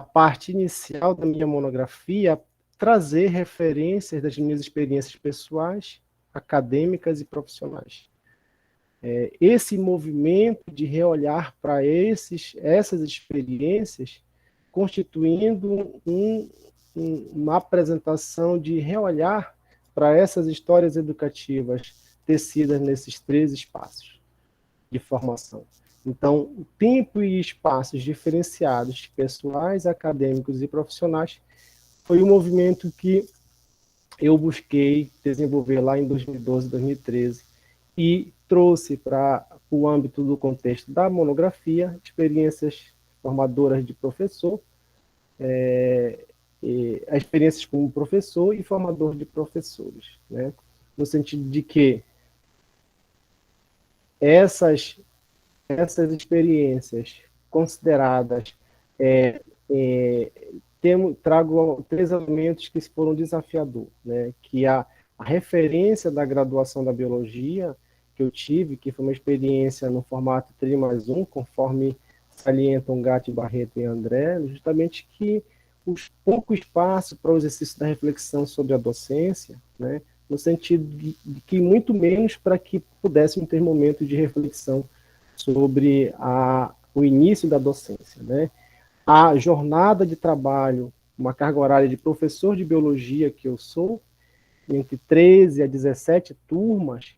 parte inicial da minha monografia, trazer referências das minhas experiências pessoais, acadêmicas e profissionais. Esse movimento de reolhar para essas experiências, constituindo uma apresentação de reolhar para essas histórias educativas tecidas nesses 3 espaços de formação. Então, tempo e espaços diferenciados, pessoais, acadêmicos e profissionais, foi um movimento que eu busquei desenvolver lá em 2012, 2013, e trouxe para o âmbito do contexto da monografia experiências formadoras de professor, experiências como professor e formador de professores, né? No sentido de que essas experiências consideradas trago 3 elementos que foram desafiadores, né? Que a referência da graduação da biologia que eu tive, que foi uma experiência no formato 3+1, conforme salientam Gatti, Barreto e André, justamente que os pouco espaço para o exercício da reflexão sobre a docência, né, no sentido de que muito menos para que pudéssemos ter momentos de reflexão sobre o início da docência, né. A jornada de trabalho, uma carga horária de professor de biologia que eu sou, entre 13 a 17 turmas,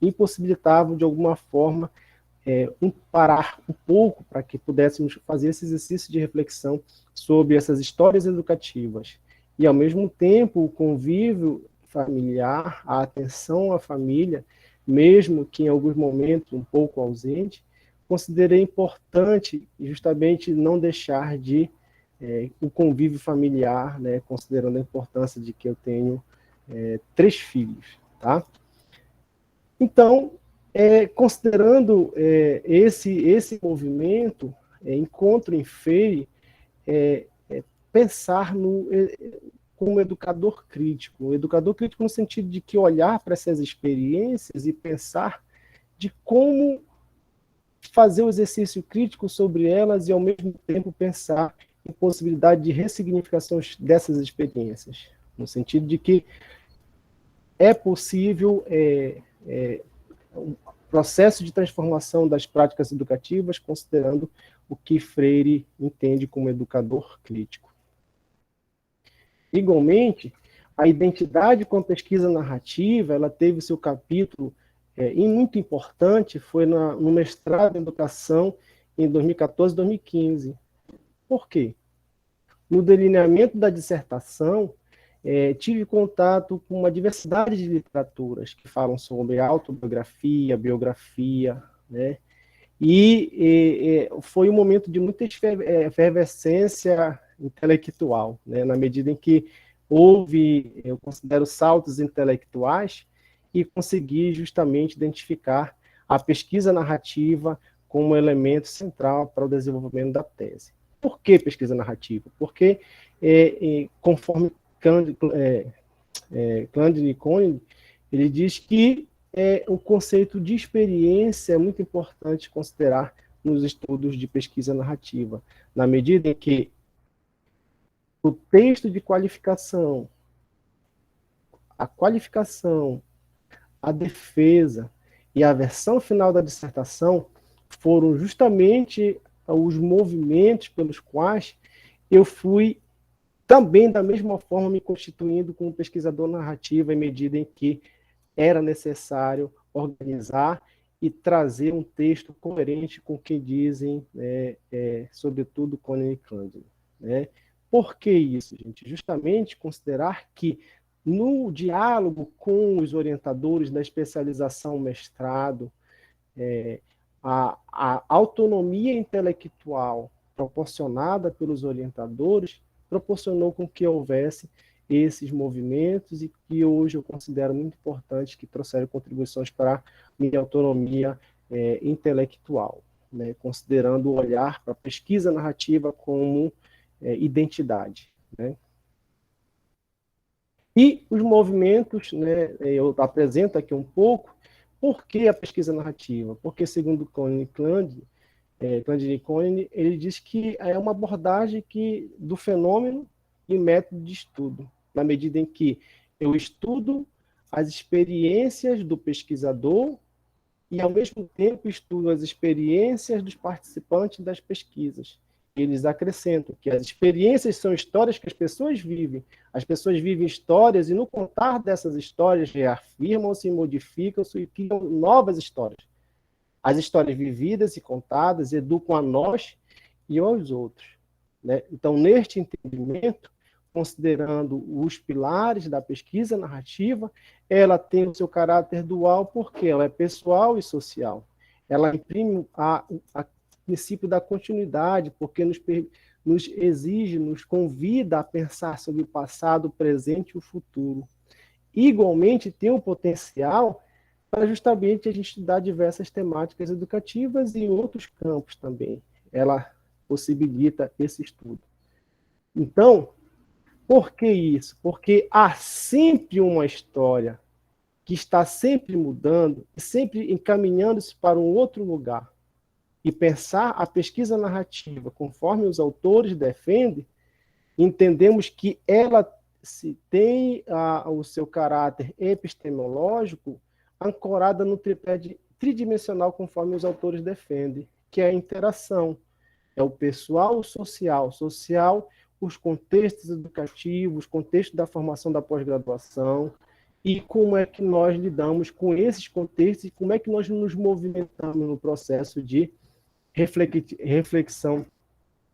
impossibilitavam, de alguma forma, parar um pouco para que pudéssemos fazer esse exercício de reflexão sobre essas histórias educativas. E, ao mesmo tempo, o convívio familiar, a atenção à família, mesmo que em alguns momentos um pouco ausente, considerei importante justamente não deixar de o convívio familiar, né, considerando a importância de que eu tenho 3 filhos, tá? Então, considerando esse movimento, Encontro em FEI, pensar como educador crítico no sentido de que olhar para essas experiências e pensar de como fazer o exercício crítico sobre elas e, ao mesmo tempo, pensar em possibilidade de ressignificação dessas experiências, no sentido de que é possível um processo de transformação das práticas educativas, considerando o que Freire entende como educador crítico. Igualmente, a identidade com a pesquisa narrativa, ela teve seu capítulo e muito importante, foi no mestrado em educação em 2014 e 2015. Por quê? No delineamento da dissertação, tive contato com uma diversidade de literaturas que falam sobre autobiografia, biografia, né? E foi um momento de muita efervescência intelectual, né? Na medida em que houve, eu considero, saltos intelectuais e consegui justamente identificar a pesquisa narrativa como elemento central para o desenvolvimento da tese. Por que pesquisa narrativa? Porque, conforme Cândido e Koenig, ele diz que o conceito de experiência é muito importante considerar nos estudos de pesquisa narrativa, na medida em que o texto de qualificação, a qualificação, a defesa e a versão final da dissertação foram justamente os movimentos pelos quais eu fui também, da mesma forma, me constituindo como pesquisador narrativo, em medida em que era necessário organizar e trazer um texto coerente com o que dizem, sobretudo, Koenig e Cândido, né? Por que isso, gente? Justamente considerar que, no diálogo com os orientadores da especialização mestrado, a autonomia intelectual proporcionada pelos orientadores proporcionou com que houvesse esses movimentos e que hoje eu considero muito importante, que trouxeram contribuições para a minha autonomia intelectual, né, considerando o olhar para a pesquisa narrativa como identidade, né. E os movimentos, né, eu apresento aqui um pouco, por que a pesquisa narrativa? Porque, segundo Cândido e Koenig, ele diz que é uma abordagem do fenômeno e método de estudo, na medida em que eu estudo as experiências do pesquisador e, ao mesmo tempo, estudo as experiências dos participantes das pesquisas. Eles acrescentam que as experiências são histórias que as pessoas vivem histórias e, no contar dessas histórias, reafirmam-se, modificam-se e criam novas histórias. As histórias vividas e contadas educam a nós e aos outros, né? Então, neste entendimento, considerando os pilares da pesquisa narrativa, ela tem o seu caráter dual porque ela é pessoal e social. Ela imprime o princípio da continuidade, porque nos exige, nos convida a pensar sobre o passado, o presente e o futuro. Igualmente, tem o potencial para justamente a gente estudar diversas temáticas educativas e em outros campos também. Ela possibilita esse estudo. Então, por que isso? Porque há sempre uma história que está sempre mudando, sempre encaminhando-se para um outro lugar. e pensar a pesquisa narrativa conforme os autores defendem, entendemos que ela se tem o seu caráter epistemológico ancorada no tripé tridimensional conforme os autores defendem, que é a interação. É o pessoal, o social. Social, os contextos educativos, os contextos da formação da pós-graduação, e como é que nós lidamos com esses contextos e como é que nós nos movimentamos no processo de reflexão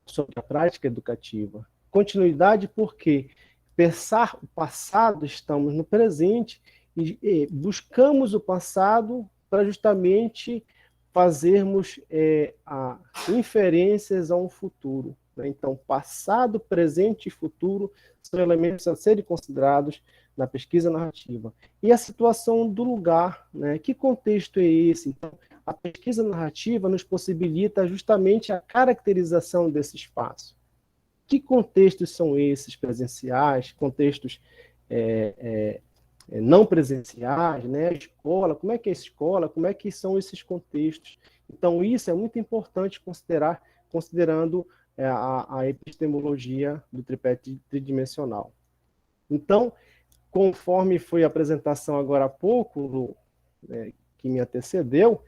sobre a prática educativa. Continuidade porque pensar o passado, estamos no presente e buscamos o passado para justamente fazermos inferências a um futuro. Né? Então, passado, presente e futuro são elementos a serem considerados na pesquisa narrativa. E a situação do lugar, né? Que contexto é esse? Então, a pesquisa narrativa nos possibilita justamente a caracterização desse espaço. Que contextos são esses presenciais, contextos não presenciais, né? A escola, como é que é a escola, como é que são esses contextos? Então, isso é muito importante considerar, considerando a epistemologia do tripé tridimensional. Então, conforme foi a apresentação agora há pouco, que me antecedeu,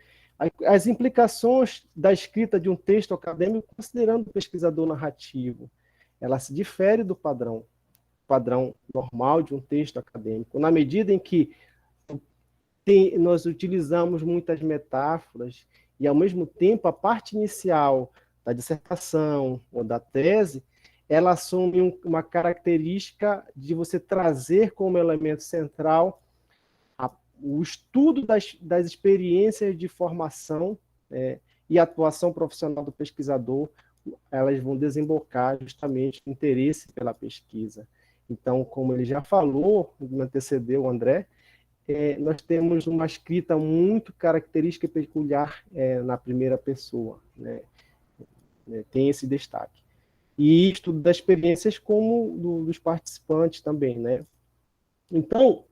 as implicações da escrita de um texto acadêmico, considerando o pesquisador narrativo, ela se difere do padrão normal de um texto acadêmico, na medida em que nós utilizamos muitas metáforas e, ao mesmo tempo, a parte inicial da dissertação ou da tese, ela assume uma característica de você trazer como elemento central o estudo das experiências de formação e atuação profissional do pesquisador. Elas vão desembocar justamente o interesse pela pesquisa. Então, como ele já falou, me antecedeu o André, nós temos uma escrita muito característica e peculiar na primeira pessoa, né? Tem esse destaque. E estudo das experiências como dos participantes também, né? Então,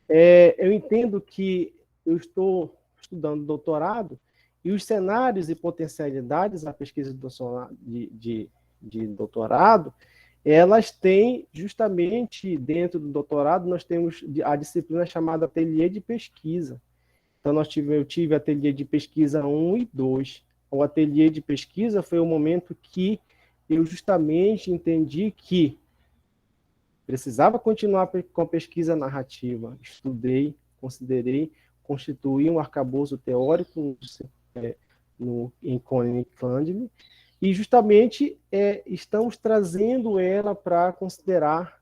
eu entendo que eu estou estudando doutorado e os cenários e potencialidades da pesquisa de doutorado, elas têm justamente dentro do doutorado, nós temos a disciplina chamada ateliê de pesquisa. Então, eu tive ateliê de pesquisa 1 e 2. O ateliê de pesquisa foi o momento que eu justamente entendi que precisava continuar com a pesquisa narrativa. Estudei, considerei, constituí um arcabouço teórico em Koenig e Klandemir, e justamente estamos trazendo ela para considerar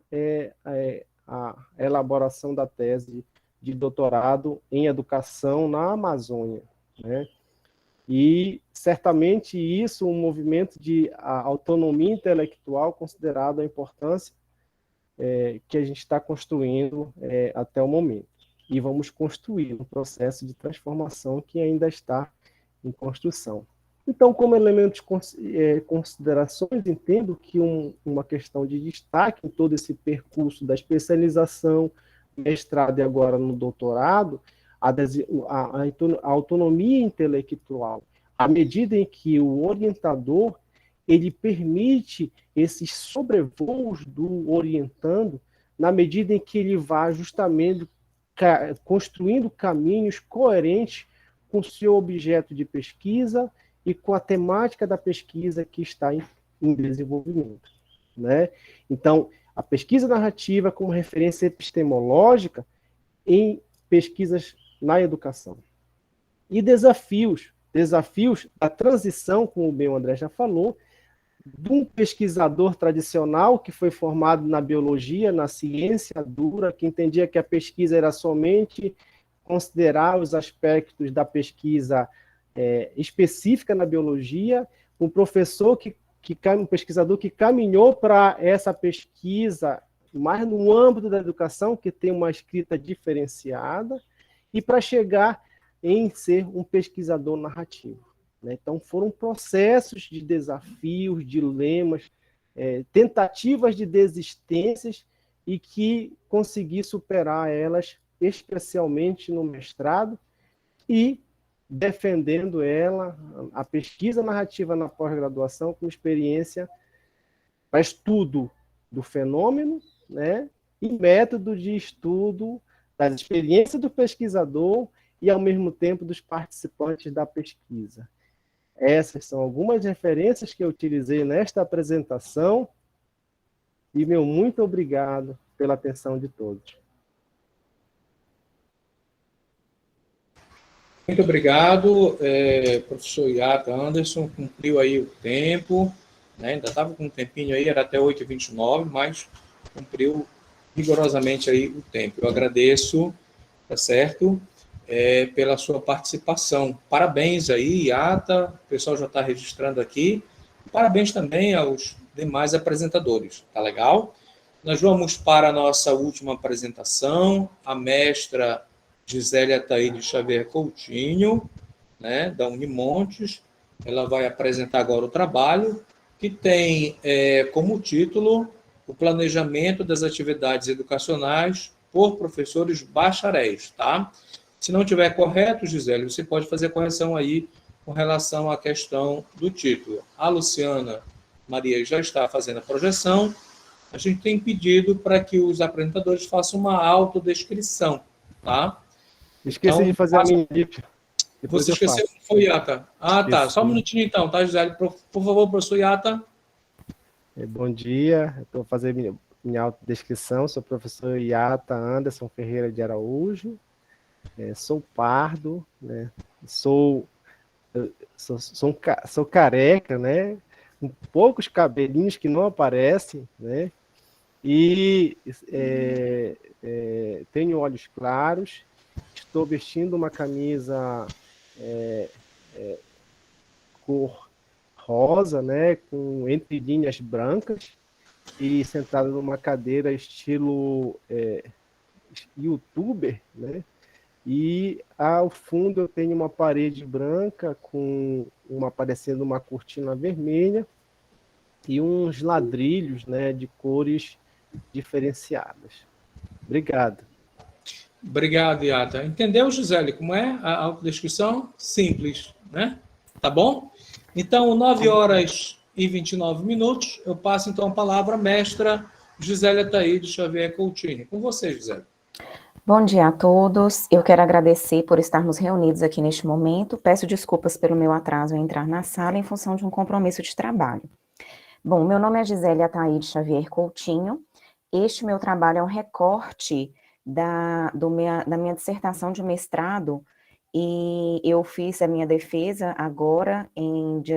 a elaboração da tese de doutorado em educação na Amazônia, né? E certamente isso, um movimento de autonomia intelectual, considerado a importância que a gente está construindo até o momento. E vamos construir um processo de transformação que ainda está em construção. Então, como elementos considerações, entendo que uma questão de destaque em todo esse percurso da especialização, mestrado e agora no doutorado, a autonomia intelectual, à medida em que o orientador ele permite esses sobrevoos do orientando, na medida em que ele vai justamente construindo caminhos coerentes com o seu objeto de pesquisa e com a temática da pesquisa que está em desenvolvimento, né? Então, a pesquisa narrativa como referência epistemológica em pesquisas na educação. E desafios da transição, como bem o André já falou, de um pesquisador tradicional que foi formado na biologia, na ciência dura, que entendia que a pesquisa era somente considerar os aspectos da pesquisa específica na biologia, um pesquisador que caminhou para essa pesquisa mais no âmbito da educação, que tem uma escrita diferenciada, e para chegar em ser um pesquisador narrativo. Então, foram processos de desafios, dilemas, tentativas de desistências, e que consegui superar elas, especialmente no mestrado, e defendendo ela, a pesquisa narrativa na pós-graduação, como experiência para estudo do fenômeno, né, e método de estudo das experiências do pesquisador e, ao mesmo tempo, dos participantes da pesquisa. Essas são algumas referências que eu utilizei nesta apresentação e, meu muito obrigado pela atenção de todos. Muito obrigado, professor Yata Anderson, cumpriu aí o tempo, né? Ainda estava com um tempinho aí, era até 8h29, mas cumpriu rigorosamente aí o tempo. Eu agradeço, tá certo, pela sua participação. Parabéns aí, Yata, o pessoal já está registrando aqui. Parabéns também aos demais apresentadores, tá legal? Nós vamos para a nossa última apresentação, a mestra Gisélia Ataíde Xavier Coutinho, né, da Unimontes. Ela vai apresentar agora o trabalho, que tem como título o planejamento das atividades educacionais por professores bacharéis, tá? Se não tiver correto, Gisele, você pode fazer correção aí com relação à questão do título. A Luciana Maria já está fazendo a projeção. A gente tem pedido para que os apresentadores façam uma autodescrição, tá? Esqueci Então, de fazer a minha dica. Você esqueceu que foi, Yata? Ah, tá. Esqueci. Só um minutinho então, tá, Gisele? Por favor, professor Yata. Bom dia, estou fazendo minha autodescrição. Sou o professor Yata Anderson Ferreira de Araújo. Sou pardo, né? Sou careca, né? Com poucos cabelinhos que não aparecem, né? E tenho olhos claros. Estou vestindo uma camisa cor rosa, né, com entrelinhas brancas, e sentado numa cadeira estilo youtuber, né? E ao fundo eu tenho uma parede branca com aparecendo uma cortina vermelha e uns ladrilhos, né, de cores diferenciadas. Obrigado. Obrigado, Yata. Entendeu, Gisele, como é a autodescrição? Simples, né? Tá bom? Então, 9h29, eu passo então a palavra à mestra Gisele Ataíde Xavier Coutinho. Com você, Gisele. Bom dia a todos. Eu quero agradecer por estarmos reunidos aqui neste momento. Peço desculpas pelo meu atraso em entrar na sala em função de um compromisso de trabalho. Bom, meu nome é Gisele Ataíde Xavier Coutinho. Este meu trabalho é um recorte da minha dissertação de mestrado, e eu fiz a minha defesa agora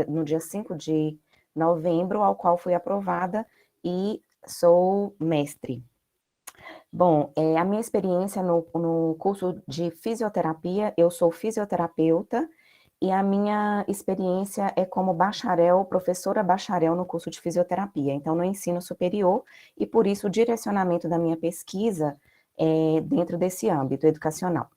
no dia 5 de novembro, ao qual fui aprovada e sou mestre. Bom, a minha experiência no curso de fisioterapia, eu sou fisioterapeuta, e a minha experiência é como bacharel, professora bacharel no curso de fisioterapia, então no ensino superior, e por isso o direcionamento da minha pesquisa é dentro desse âmbito educacional.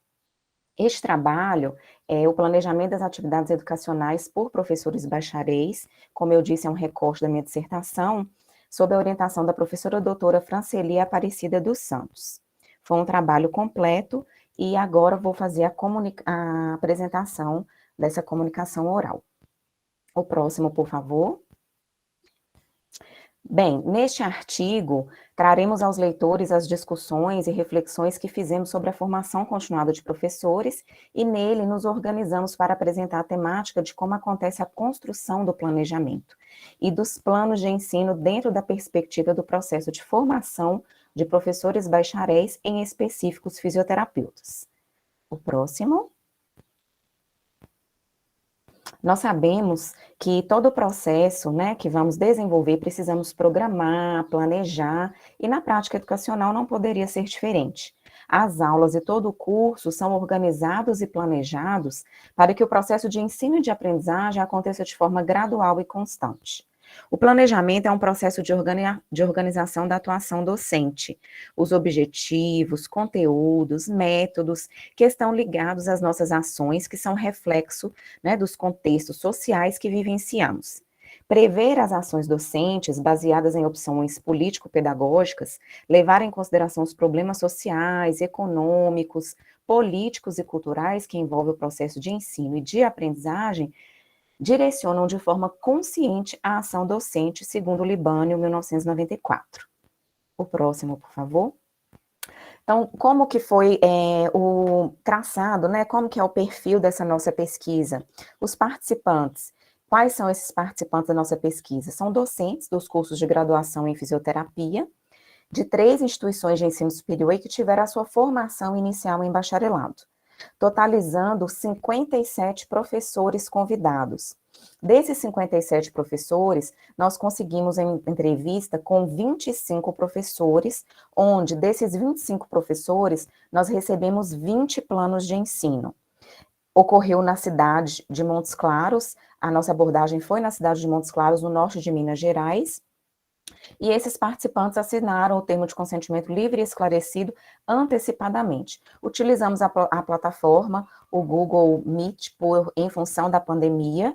Este trabalho é o planejamento das atividades educacionais por professores bacharéis, como eu disse, é um recorte da minha dissertação, sob a orientação da professora doutora Franceli Aparecida dos Santos. Foi um trabalho completo, e agora vou fazer a apresentação dessa comunicação oral. O próximo, por favor. Bem, neste artigo, traremos aos leitores as discussões e reflexões que fizemos sobre a formação continuada de professores, e nele nos organizamos para apresentar a temática de como acontece a construção do planejamento e dos planos de ensino dentro da perspectiva do processo de formação de professores bacharéis, em específicos fisioterapeutas. O próximo. Nós sabemos que todo o processo, né, que vamos desenvolver, precisamos programar, planejar, e na prática educacional não poderia ser diferente. As aulas e todo o curso são organizados e planejados para que o processo de ensino e de aprendizagem aconteça de forma gradual e constante. O planejamento é um processo de organização da atuação docente. Os objetivos, conteúdos, métodos que estão ligados às nossas ações, que são reflexo, né, dos contextos sociais que vivenciamos. prever as ações docentes baseadas em opções político-pedagógicas, levar em consideração os problemas sociais, econômicos, políticos e culturais que envolvem o processo de ensino e de aprendizagem, direcionam de forma consciente a ação docente, segundo Libânio, 1994. O próximo, por favor. Então, como que foi o traçado, né? Como que é o perfil dessa nossa pesquisa? Os participantes. Quais são esses participantes da nossa pesquisa? São docentes dos cursos de graduação em fisioterapia, de 3 instituições de ensino superior e que tiveram a sua formação inicial em bacharelado, totalizando 57 professores convidados. Desses 57 professores, nós conseguimos entrevista com 25 professores, onde desses 25 professores, nós recebemos 20 planos de ensino. Ocorreu na cidade de Montes Claros, a nossa abordagem foi na cidade de Montes Claros, no norte de Minas Gerais, e esses participantes assinaram o termo de consentimento livre e esclarecido antecipadamente. Utilizamos a plataforma, o Google Meet, em função da pandemia.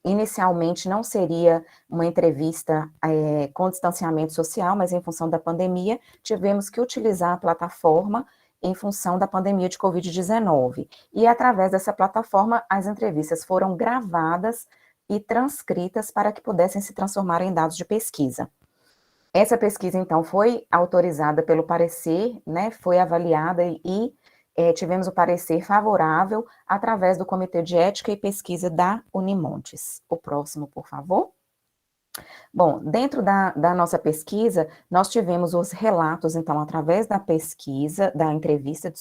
Inicialmente não seria uma entrevista com distanciamento social, mas em função da pandemia, tivemos que utilizar a plataforma em função da pandemia de Covid-19. E através dessa plataforma, as entrevistas foram gravadas e transcritas para que pudessem se transformar em dados de pesquisa. Essa pesquisa, então, foi autorizada pelo parecer, né, foi avaliada e tivemos o parecer favorável através do Comitê de Ética e Pesquisa da Unimontes. O próximo, por favor. Bom, dentro da nossa pesquisa, nós tivemos os relatos, então, através da pesquisa, da entrevista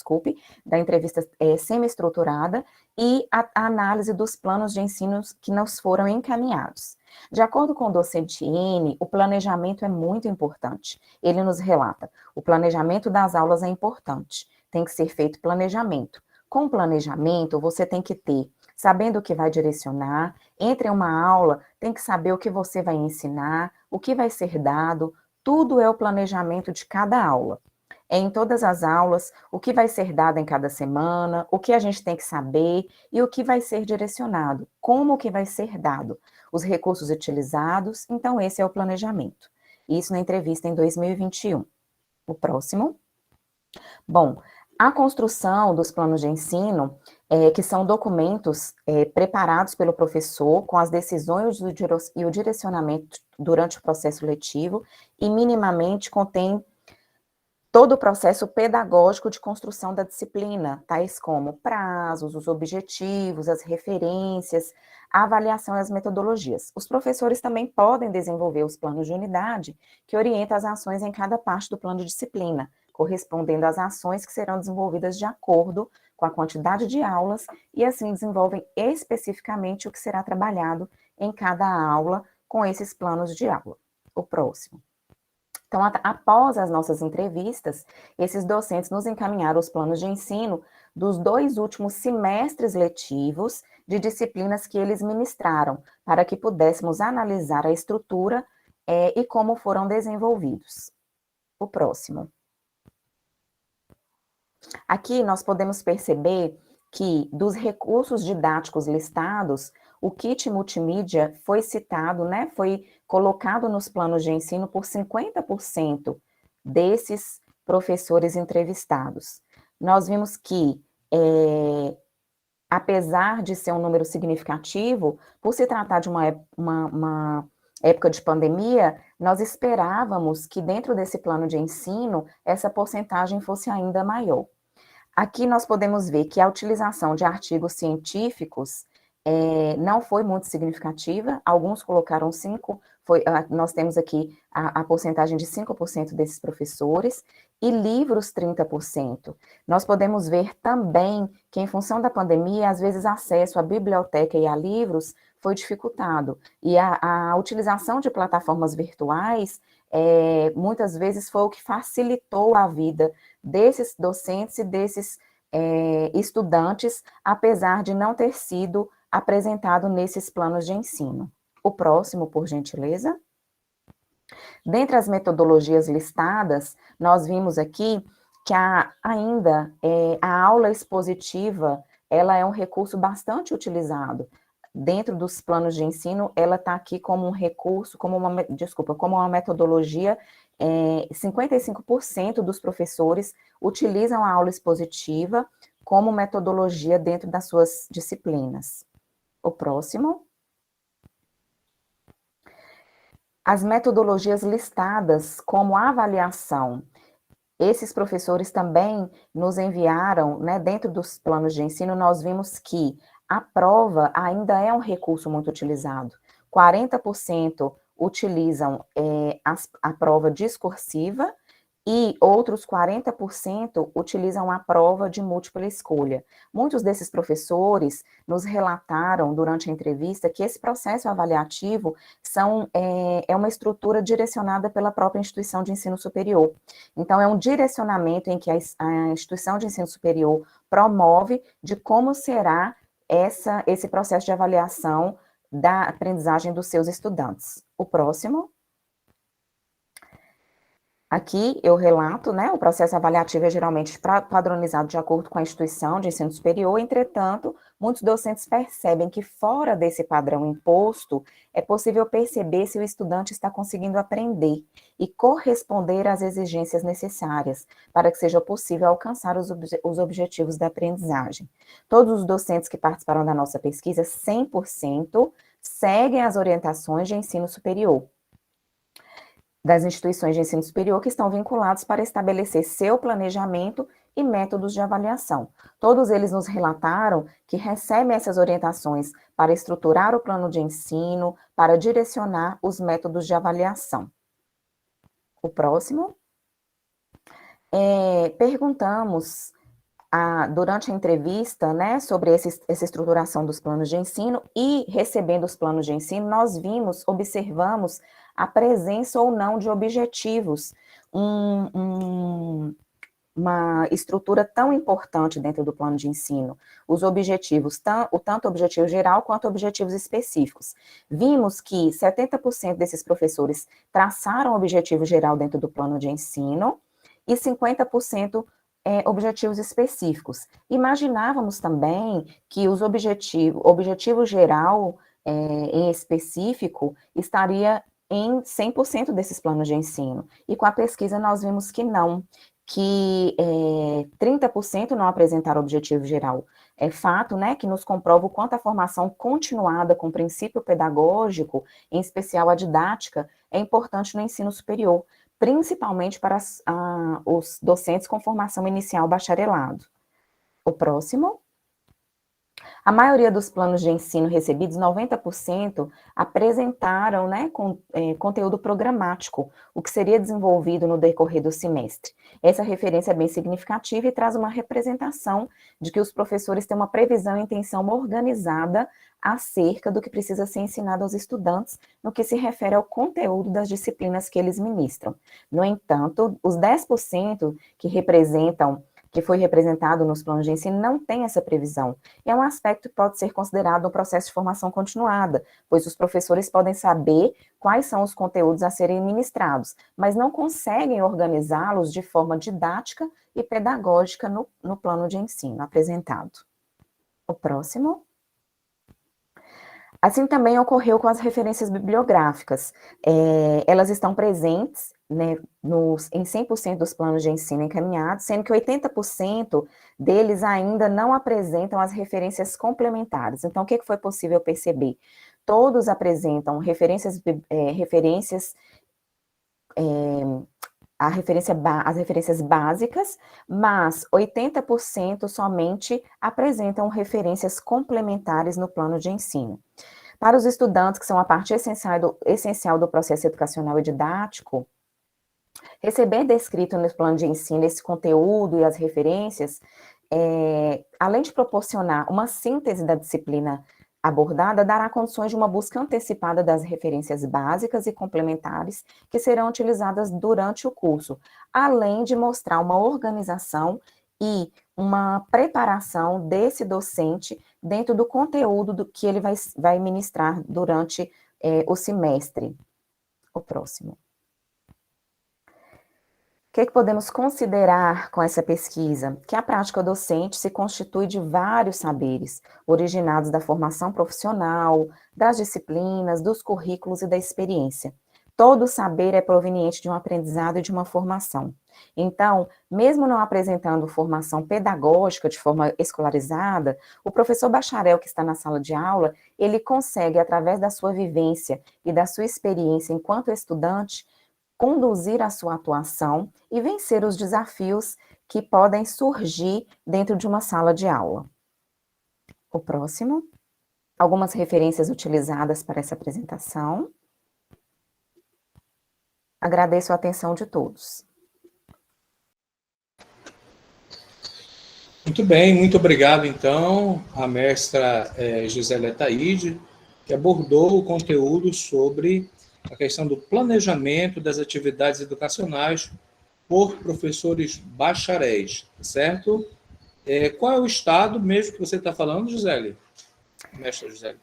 semi-estruturada e a análise dos planos de ensino que nos foram encaminhados. De acordo com o docente N, o planejamento é muito importante. Ele nos relata, o planejamento das aulas é importante, tem que ser feito planejamento. Com planejamento, você tem que ter, sabendo o que vai direcionar, entre uma aula, tem que saber o que você vai ensinar, o que vai ser dado, tudo é o planejamento de cada aula. É em todas as aulas, o que vai ser dado em cada semana, o que a gente tem que saber e o que vai ser direcionado, como que vai ser dado, os recursos utilizados, então esse é o planejamento. Isso na entrevista em 2021. O próximo. Bom, a construção dos planos de ensino, que são documentos preparados pelo professor com as decisões e o direcionamento durante o processo letivo e minimamente contém todo o processo pedagógico de construção da disciplina, tais como prazos, os objetivos, as referências, a avaliação e as metodologias. Os professores também podem desenvolver os planos de unidade que orientam as ações em cada parte do plano de disciplina, correspondendo às ações que serão desenvolvidas de acordo com a quantidade de aulas e assim desenvolvem especificamente o que será trabalhado em cada aula com esses planos de aula. O próximo. Então, após as nossas entrevistas, esses docentes nos encaminharam os planos de ensino dos 2 últimos semestres letivos de disciplinas que eles ministraram, para que pudéssemos analisar a estrutura e como foram desenvolvidos. O próximo. Aqui nós podemos perceber que dos recursos didáticos listados, o kit multimídia foi citado, né, foi colocado nos planos de ensino por 50% desses professores entrevistados. Nós vimos que, apesar de ser um número significativo, por se tratar de uma época de pandemia, nós esperávamos que dentro desse plano de ensino, essa porcentagem fosse ainda maior. Aqui nós podemos ver que a utilização de artigos científicos não foi muito significativa, alguns colocaram 5, nós temos aqui a porcentagem de 5% desses professores, e livros 30%. Nós podemos ver também que em função da pandemia, às vezes acesso à biblioteca e a livros foi dificultado, e a utilização de plataformas virtuais, muitas vezes foi o que facilitou a vida desses docentes e desses estudantes, apesar de não ter sido apresentado nesses planos de ensino. O próximo, por gentileza. Dentre as metodologias listadas, nós vimos aqui que ainda a aula expositiva, ela é um recurso bastante utilizado. dentro dos planos de ensino, ela está aqui como um recurso, como uma metodologia. 55% dos professores utilizam a aula expositiva como metodologia dentro das suas disciplinas. O próximo. As metodologias listadas como avaliação. Esses professores também nos enviaram, né, dentro dos planos de ensino, nós vimos que a prova ainda é um recurso muito utilizado. 40% utilizam a prova discursiva e outros 40% utilizam a prova de múltipla escolha. Muitos desses professores nos relataram durante a entrevista que esse processo avaliativo é uma estrutura direcionada pela própria instituição de ensino superior. Então, é um direcionamento em que a instituição de ensino superior promove de como será esse processo de avaliação da aprendizagem dos seus estudantes. O próximo. Aqui eu relato, né, o processo avaliativo é geralmente padronizado de acordo com a instituição de ensino superior, entretanto, muitos docentes percebem que fora desse padrão imposto, é possível perceber se o estudante está conseguindo aprender e corresponder às exigências necessárias para que seja possível alcançar os objetivos da aprendizagem. Todos os docentes que participaram da nossa pesquisa, 100%, seguem as orientações de ensino superior das instituições de ensino superior que estão vinculados para estabelecer seu planejamento e métodos de avaliação. Todos eles nos relataram que recebem essas orientações para estruturar o plano de ensino, para direcionar os métodos de avaliação. O próximo. Perguntamos durante a entrevista, né, sobre essa estruturação dos planos de ensino e recebendo os planos de ensino, nós observamos a presença ou não de objetivos, uma estrutura tão importante dentro do plano de ensino. Os objetivos, tanto objetivo geral quanto objetivos específicos. Vimos que 70% desses professores traçaram o objetivo geral dentro do plano de ensino e 50% objetivos específicos. Imaginávamos também que o objetivo geral em específico estaria em 100% desses planos de ensino. E com a pesquisa nós vimos que não, que 30% não apresentaram objetivo geral. É fato, né, que nos comprova o quanto a formação continuada com princípio pedagógico, em especial a didática, é importante no ensino superior, principalmente para os docentes com formação inicial bacharelado. O próximo. A maioria dos planos de ensino recebidos, 90%, apresentaram, né, conteúdo programático, o que seria desenvolvido no decorrer do semestre. Essa referência é bem significativa e traz uma representação de que os professores têm uma previsão e intenção organizada acerca do que precisa ser ensinado aos estudantes no que se refere ao conteúdo das disciplinas que eles ministram. No entanto, os 10% que foi representado nos planos de ensino não tem essa previsão. E é um aspecto que pode ser considerado um processo de formação continuada, pois os professores podem saber quais são os conteúdos a serem ministrados, mas não conseguem organizá-los de forma didática e pedagógica no plano de ensino apresentado. O próximo. Assim também ocorreu com as referências bibliográficas. Elas estão presentes, né, em 100% dos planos de ensino encaminhados, sendo que 80% deles ainda não apresentam as referências complementares. Então, o que foi possível perceber? Todos apresentam as referências básicas, mas 80% somente apresentam referências complementares no plano de ensino. Para os estudantes, que são a parte essencial do processo educacional e didático, receber descrito no plano de ensino esse conteúdo e as referências, além de proporcionar uma síntese da disciplina abordada, dará condições de uma busca antecipada das referências básicas e complementares que serão utilizadas durante o curso, além de mostrar uma organização e uma preparação desse docente dentro do conteúdo que ele vai ministrar durante o semestre. O próximo. que podemos considerar com essa pesquisa? Que a prática docente se constitui de vários saberes, originados da formação profissional, das disciplinas, dos currículos e da experiência. Todo saber é proveniente de um aprendizado e de uma formação. Então, mesmo não apresentando formação pedagógica de forma escolarizada, o professor bacharel que está na sala de aula, ele consegue, através da sua vivência e da sua experiência enquanto estudante, conduzir a sua atuação e vencer os desafios que podem surgir dentro de uma sala de aula. O próximo. Algumas referências utilizadas para essa apresentação. Agradeço a atenção de todos. Muito bem, muito obrigado, então, à mestra Gisele Ataíde, que abordou o conteúdo sobre a questão do planejamento das atividades educacionais por professores bacharéis, certo? Qual é o estado mesmo que você está falando, Gisele? Mestra Gisele.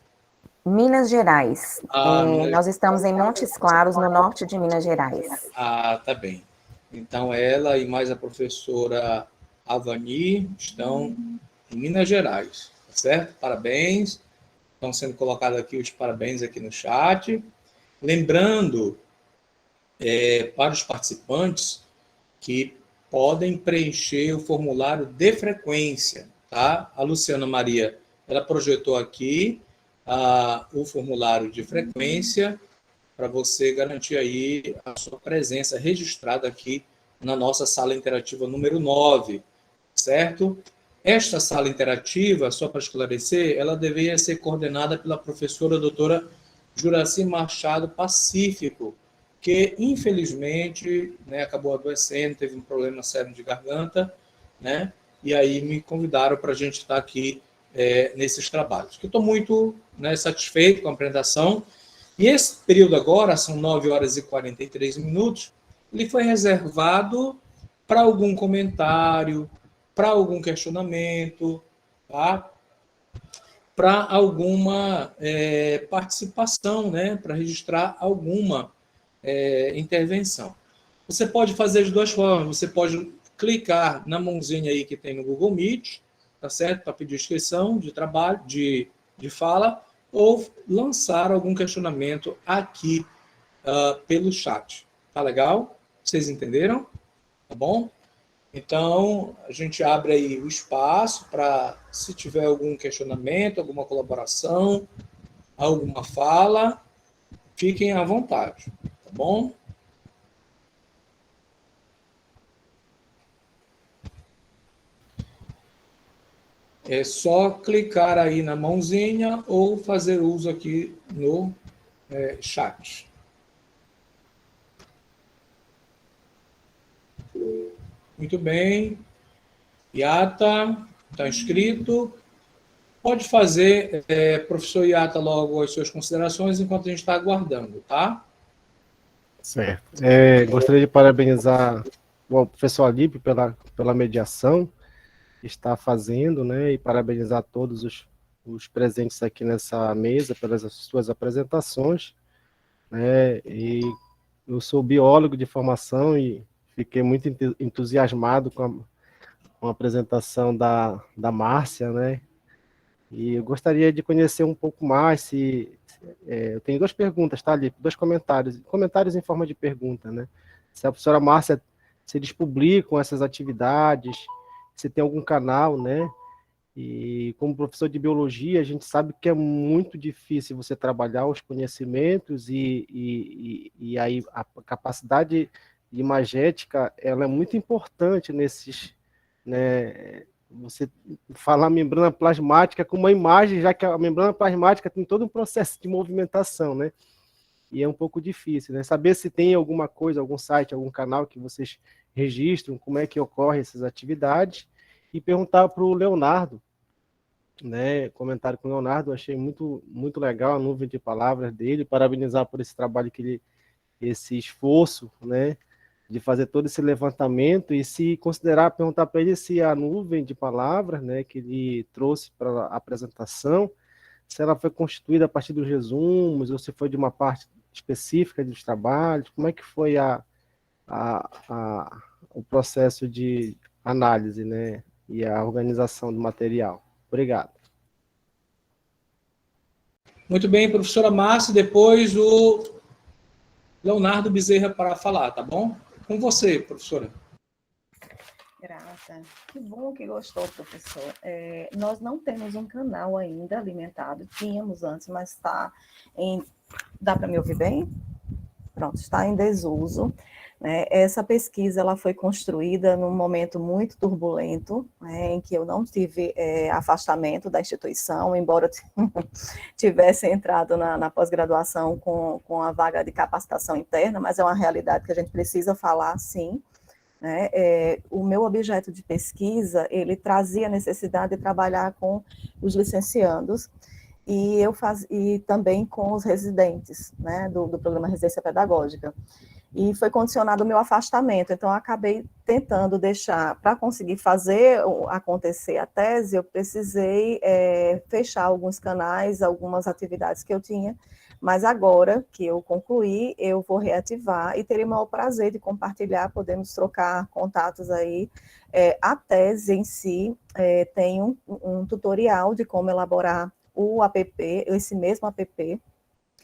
Minas Gerais. Minas... Nós estamos em Montes Claros, no norte de Minas Gerais. Tá bem. Então, ela e mais a professora Avani estão em Minas Gerais, tá certo? Parabéns. Estão sendo colocados aqui os parabéns aqui no chat. Lembrando para os participantes que podem preencher o formulário de frequência, tá? A Luciana Maria, ela projetou aqui o formulário de frequência para você garantir aí a sua presença registrada aqui na nossa sala interativa número 9, certo? Esta sala interativa, só para esclarecer, ela deveria ser coordenada pela professora doutora Juraci Machado Pacífico, que infelizmente acabou adoecendo, teve um problema sério de garganta, e aí me convidaram para a gente estar aqui nesses trabalhos. Eu estou muito satisfeito com a apresentação, e esse período agora, são 9 horas e 43 minutos, ele foi reservado para algum comentário, para algum questionamento, tá? Para alguma participação, para registrar alguma intervenção. Você pode fazer de duas formas. Você pode clicar na mãozinha aí que tem no Google Meet, tá certo? Para pedir inscrição de trabalho, de fala, ou lançar algum questionamento aqui pelo chat. Tá legal? Vocês entenderam? Tá bom? Então, a gente abre aí o espaço para, se tiver algum questionamento, alguma colaboração, alguma fala, fiquem à vontade, tá bom? É só clicar aí na mãozinha ou fazer uso aqui no chat. Muito bem. Iata, está inscrito. Pode fazer, professor Iata, logo as suas considerações enquanto a gente está aguardando, tá? Certo. Gostaria de parabenizar o professor Alípio pela mediação que está fazendo, e parabenizar todos os presentes aqui nessa mesa pelas suas apresentações. E eu sou biólogo de formação e fiquei muito entusiasmado com a apresentação da Márcia, e eu gostaria de conhecer um pouco mais eu tenho duas perguntas, tá, ali, dois comentários em forma de pergunta, Se a professora Márcia, se eles publicam essas atividades, se tem algum canal, E como professor de biologia, a gente sabe que é muito difícil você trabalhar os conhecimentos e aí a capacidade imagética, ela é muito importante nesses, você falar membrana plasmática com uma imagem, já que a membrana plasmática tem todo um processo de movimentação, E é um pouco difícil, Saber se tem alguma coisa, algum site, algum canal que vocês registram, como é que ocorrem essas atividades, e perguntar para o Leonardo, comentário com o Leonardo, achei muito, muito legal a nuvem de palavras dele, parabenizar por esse trabalho esse esforço, de fazer todo esse levantamento e se considerar, perguntar para ele se a nuvem de palavras, que ele trouxe para a apresentação, se ela foi constituída a partir dos resumos ou se foi de uma parte específica dos trabalhos, como é que foi o processo de análise, né, e a organização do material. Obrigado. Muito bem, professora Márcia, depois o Leonardo Bezerra para falar, tá bom? Com você, professora. Graça. Que bom que gostou, professor. Nós não temos um canal ainda alimentado, tínhamos antes, mas está em... Dá para me ouvir bem? Pronto, está em desuso. Né? Essa pesquisa ela foi construída num momento muito turbulento, né, em que eu não tive afastamento da instituição, embora tivesse entrado na pós-graduação com a vaga de capacitação interna, mas é uma realidade que a gente precisa falar, sim. Né? O meu objeto de pesquisa, ele trazia a necessidade de trabalhar com os licenciandos e também com os residentes, né, do programa Residência Pedagógica. E foi condicionado o meu afastamento, então eu acabei tentando deixar, para conseguir fazer acontecer a tese, eu precisei fechar alguns canais, algumas atividades que eu tinha, mas agora que eu concluí, eu vou reativar e terei o maior prazer de compartilhar, podemos trocar contatos aí. A tese em si tem um tutorial de como elaborar o app, esse mesmo app,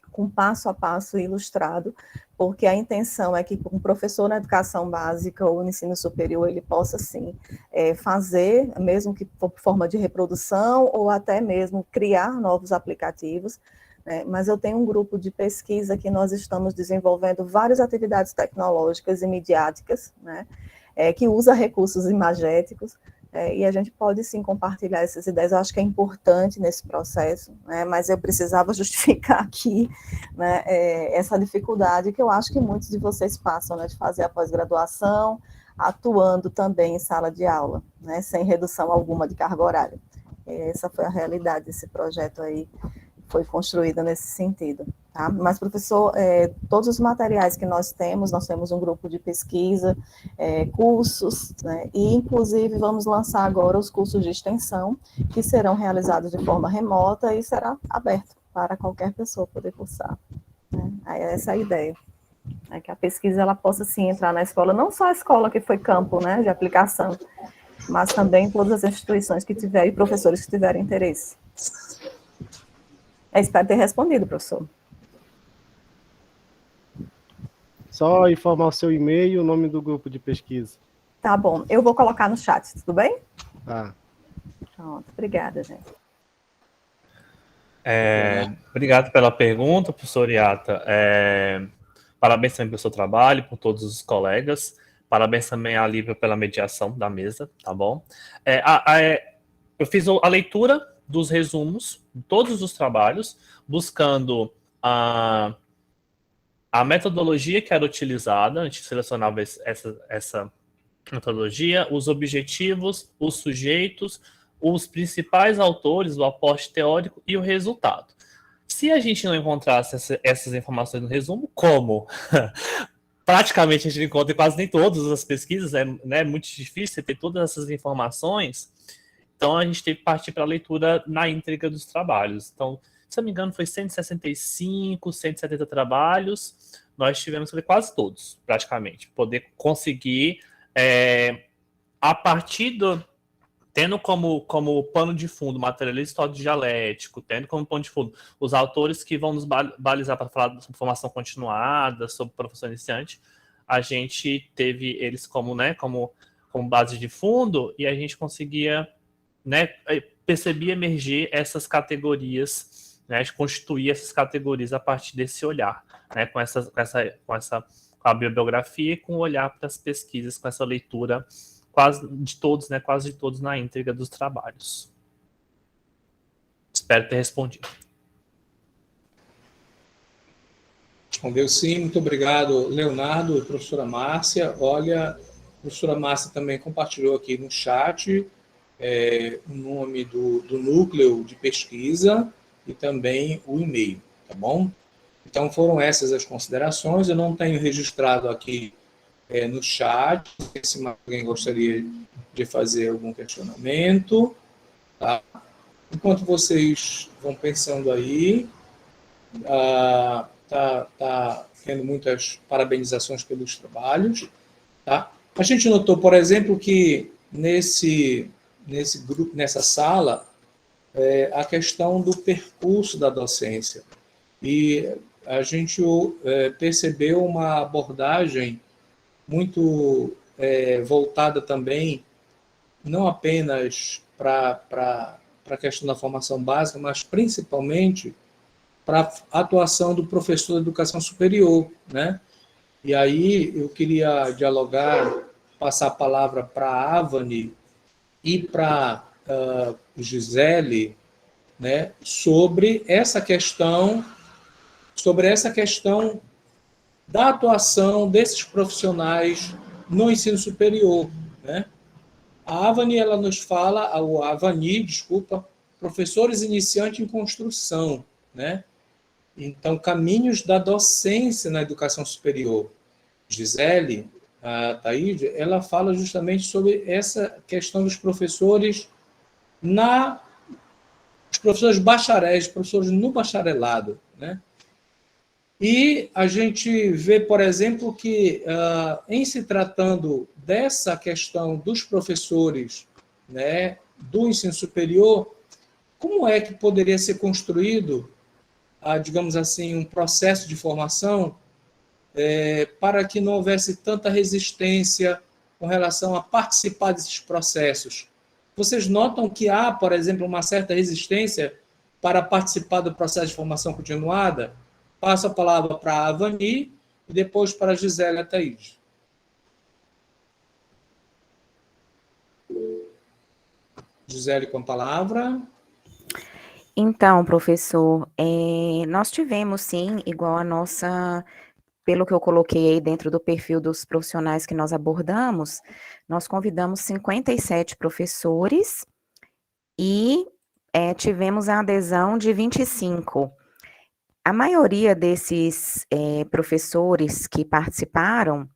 com passo a passo ilustrado, porque a intenção é que um professor na educação básica ou no ensino superior, ele possa, sim, fazer, mesmo que por forma de reprodução, ou até mesmo criar novos aplicativos, né? Mas eu tenho um grupo de pesquisa que nós estamos desenvolvendo várias atividades tecnológicas e midiáticas, né? Que usa recursos imagéticos, e a gente pode, sim, compartilhar essas ideias. Eu acho que é importante nesse processo, né, mas eu precisava justificar aqui, né, essa dificuldade que eu acho que muitos de vocês passam, né, de fazer a pós-graduação, atuando também em sala de aula, né, sem redução alguma de carga horária. Essa foi a realidade desse projeto aí, foi construída nesse sentido. Tá? Mas, professor, todos os materiais que nós temos um grupo de pesquisa, cursos, né? E, inclusive, vamos lançar agora os cursos de extensão, que serão realizados de forma remota e será aberto para qualquer pessoa poder cursar. Né? Essa é a ideia. Que a pesquisa ela possa, sim, entrar na escola, não só a escola que foi campo, né, de aplicação, mas também todas as instituições que tiverem e professores que tiverem interesse. Espero ter respondido, professor. Só informar o seu e-mail e o nome do grupo de pesquisa. Tá bom, eu vou colocar no chat, tudo bem? Tá. Pronto, obrigada, gente. Obrigado pela pergunta, professor Iata. Parabéns também pelo seu trabalho, por todos os colegas. Parabéns também à Lívia pela mediação da mesa, tá bom? Eu fiz a leitura dos resumos de todos os trabalhos, buscando a metodologia que era utilizada, a gente selecionava essa metodologia, os objetivos, os sujeitos, os principais autores, o aporte teórico e o resultado. Se a gente não encontrasse essas informações no resumo, como praticamente a gente encontra em quase nem todas as pesquisas, é muito difícil ter todas essas informações, então a gente teve que partir para a leitura na íntegra dos trabalhos. Então, se eu não me engano, foi 165, 170 trabalhos, nós tivemos que ler quase todos, praticamente, poder conseguir, a partir tendo como pano de fundo o materialismo histórico dialético, tendo como pano de fundo os autores que vão nos balizar para falar sobre formação continuada, sobre professor iniciante, a gente teve eles como base de fundo e a gente conseguia, né, perceber emergir essas categorias, né, constituir essas categorias a partir desse olhar, né, com a bibliografia e com o olhar para as pesquisas, com essa leitura quase de todos na íntegra dos trabalhos. Espero ter respondido. Respondeu sim, muito obrigado, Leonardo e professora Márcia. Olha, a professora Márcia também compartilhou aqui no chat o nome do núcleo de pesquisa e também o e-mail, tá bom? Então, foram essas as considerações. Eu não tenho registrado aqui no chat, se alguém gostaria de fazer algum questionamento. Tá? Enquanto vocês vão pensando aí, tá tendo muitas parabenizações pelos trabalhos. Tá? A gente notou, por exemplo, que nesse grupo, nessa sala, a questão do percurso da docência. E a gente percebeu uma abordagem muito voltada também, não apenas para a questão da formação básica, mas principalmente para a atuação do professor de educação superior, né? E aí eu queria dialogar, passar a palavra para a Avani e para Gisele, né, sobre essa questão da atuação desses profissionais no ensino superior, né? A Avani, ela nos fala, a Avani, desculpa, professores iniciantes em construção, né? Então, caminhos da docência na educação superior. Gisele, a Taíde, ela fala justamente sobre essa questão dos professores os professores bacharéis, professores no bacharelado, né? E a gente vê, por exemplo, que em se tratando dessa questão dos professores, né, do ensino superior, como é que poderia ser construído, digamos assim, um processo de formação para que não houvesse tanta resistência com relação a participar desses processos? Vocês notam que há, por exemplo, uma certa resistência para participar do processo de formação continuada? Passo a palavra para a Avani e depois para a Gisele Ataíde. Gisele com a palavra. Então, professor, nós tivemos, sim, igual a nossa, pelo que eu coloquei aí dentro do perfil dos profissionais que nós abordamos, nós convidamos 57 professores e tivemos a adesão de 25. A maioria desses professores que participaram,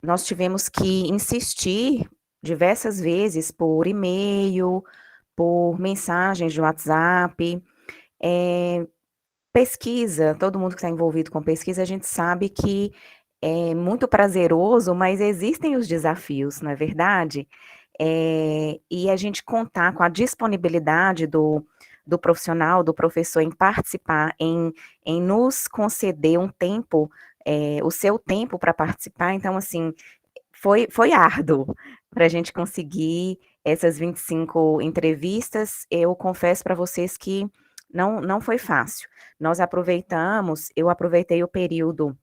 nós tivemos que insistir diversas vezes por e-mail, por mensagens de WhatsApp, pesquisa, todo mundo que está envolvido com pesquisa, a gente sabe que é muito prazeroso, mas existem os desafios, não é verdade? E a gente contar com a disponibilidade do profissional, do professor em participar, em nos conceder um tempo, o seu tempo para participar, então, assim, foi árduo para a gente conseguir essas 25 entrevistas. Eu confesso para vocês que não foi fácil. Eu aproveitei o período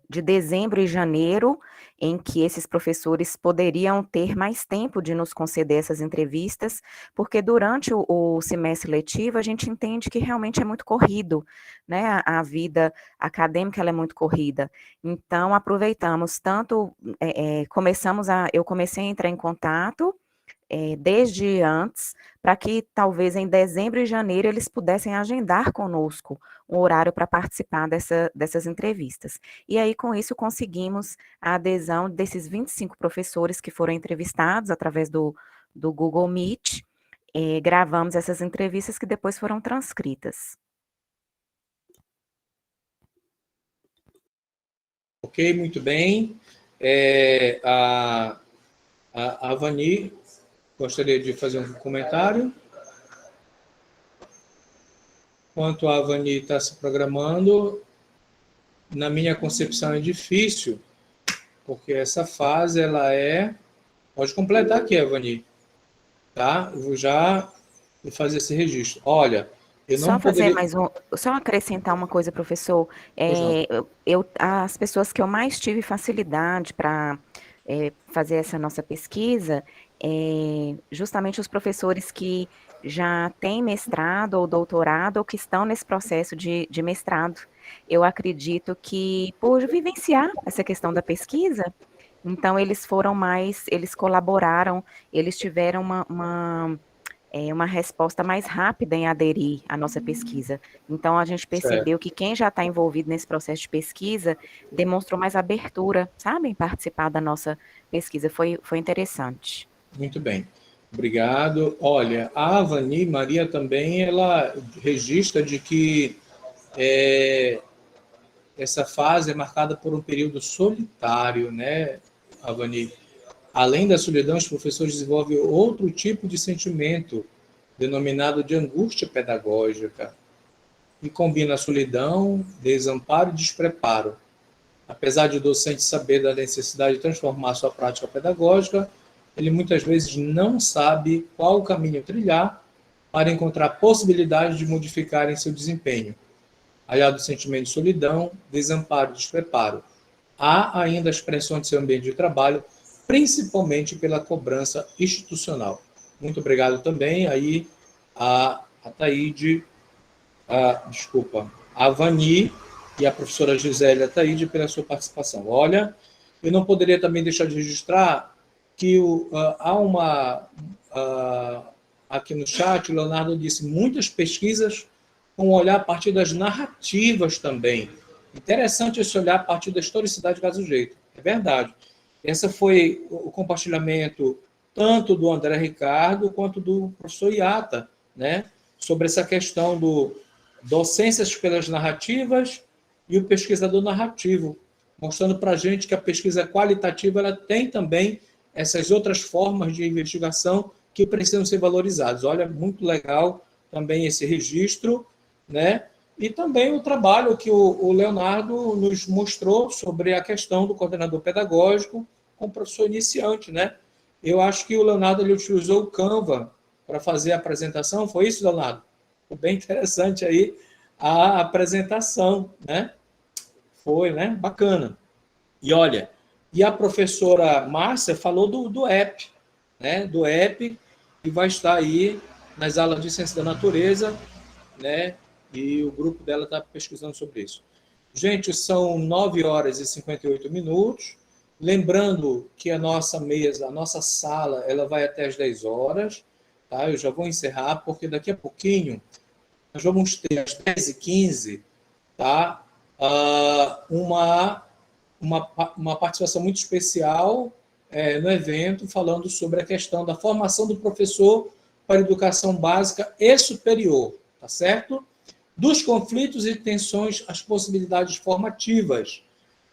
de dezembro e janeiro, em que esses professores poderiam ter mais tempo de nos conceder essas entrevistas, porque durante o semestre letivo a gente entende que realmente é muito corrido, né? A vida acadêmica ela é muito corrida. Então, aproveitamos tanto, eu comecei a entrar em contato desde antes, para que talvez em dezembro e janeiro eles pudessem agendar conosco um horário para participar dessas entrevistas. E aí, com isso, conseguimos a adesão desses 25 professores que foram entrevistados através do Google Meet, gravamos essas entrevistas que depois foram transcritas. Ok, muito bem. A Avani gostaria de fazer um comentário. Enquanto a Avani está se programando, na minha concepção é difícil, porque essa fase, ela Pode completar aqui, Avani. Tá? Eu vou fazer esse registro. Olha, eu não poderia... Só acrescentar uma coisa, professor. Pois não. As pessoas que eu mais tive facilidade para fazer essa nossa pesquisa, justamente os professores que já têm mestrado ou doutorado ou que estão nesse processo de mestrado. Eu acredito que por vivenciar essa questão da pesquisa, então eles colaboraram, eles tiveram uma resposta mais rápida em aderir à nossa pesquisa. Então, a gente percebeu que quem já está envolvido nesse processo de pesquisa demonstrou mais abertura, sabe, em participar da nossa pesquisa. Foi interessante. Muito bem. Obrigado. Olha, a Avani Maria também, ela registra de que essa fase é marcada por um período solitário, né, Avani? Além da solidão, os professores desenvolvem outro tipo de sentimento, denominado de angústia pedagógica, e combina a solidão, desamparo e despreparo. Apesar de o docente saber da necessidade de transformar sua prática pedagógica, ele muitas vezes não sabe qual o caminho trilhar para encontrar possibilidades de modificar em seu desempenho. Aliado ao sentimento de solidão, desamparo e despreparo, há ainda as pressões de seu ambiente de trabalho, principalmente pela cobrança institucional. Muito obrigado também aí a Ataíde, a Vani e a professora Gisele Ataíde pela sua participação. Olha, eu não poderia também deixar de registrar que há aqui no chat, o Leonardo disse, muitas pesquisas com olhar a partir das narrativas também. Interessante esse olhar a partir da historicidade do caso jeito. É verdade. Esse foi o compartilhamento tanto do André Ricardo quanto do professor Iata, né? Sobre essa questão do docências pelas narrativas e o pesquisador narrativo, mostrando para a gente que a pesquisa qualitativa ela tem também essas outras formas de investigação que precisam ser valorizadas. Olha, muito legal também esse registro, né? E também o trabalho que o Leonardo nos mostrou sobre a questão do coordenador pedagógico com o professor iniciante, né? Eu acho que o Leonardo ele utilizou o Canva para fazer a apresentação, foi isso, Leonardo? Foi bem interessante aí a apresentação, né? Foi, né? Bacana. E olha, e a professora Márcia falou do app, né? Do app que vai estar aí nas aulas de ciência da natureza, né? E o grupo dela está pesquisando sobre isso. Gente, são 9 horas e 58 minutos. Lembrando que a nossa mesa, a nossa sala, ela vai até as 10 horas. Tá? Eu já vou encerrar, porque daqui a pouquinho nós vamos ter às 10h15, tá? Uma participação muito especial no evento, falando sobre a questão da formação do professor para educação básica e superior, tá certo? Dos conflitos e tensões, as possibilidades formativas.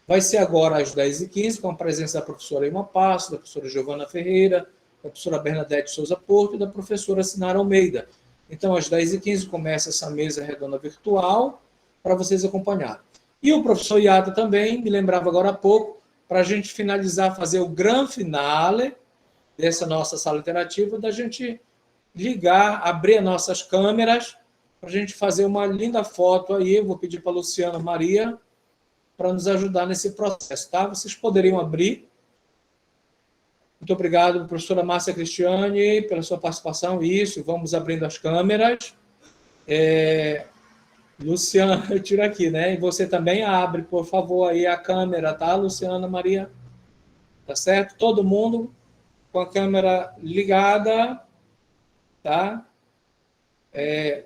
Vai ser agora às 10h15, com a presença da professora Emma Passo, da professora Giovana Ferreira, da professora Bernadette Souza Porto e da professora Sinara Almeida. Então, às 10h15 começa essa mesa redonda virtual para vocês acompanharem. E o professor Iata também, me lembrava agora há pouco, para a gente finalizar, fazer o grande finale dessa nossa sala interativa, da gente ligar, abrir as nossas câmeras, para a gente fazer uma linda foto aí. Eu vou pedir para a Luciana Maria para nos ajudar nesse processo, tá? Vocês poderiam abrir. Muito obrigado, professora Márcia Cristiane, pela sua participação. Isso, vamos abrindo as câmeras. Luciana, eu tiro aqui, né? E você também abre, por favor, aí a câmera, tá, Luciana Maria? Tá certo? Todo mundo com a câmera ligada, tá?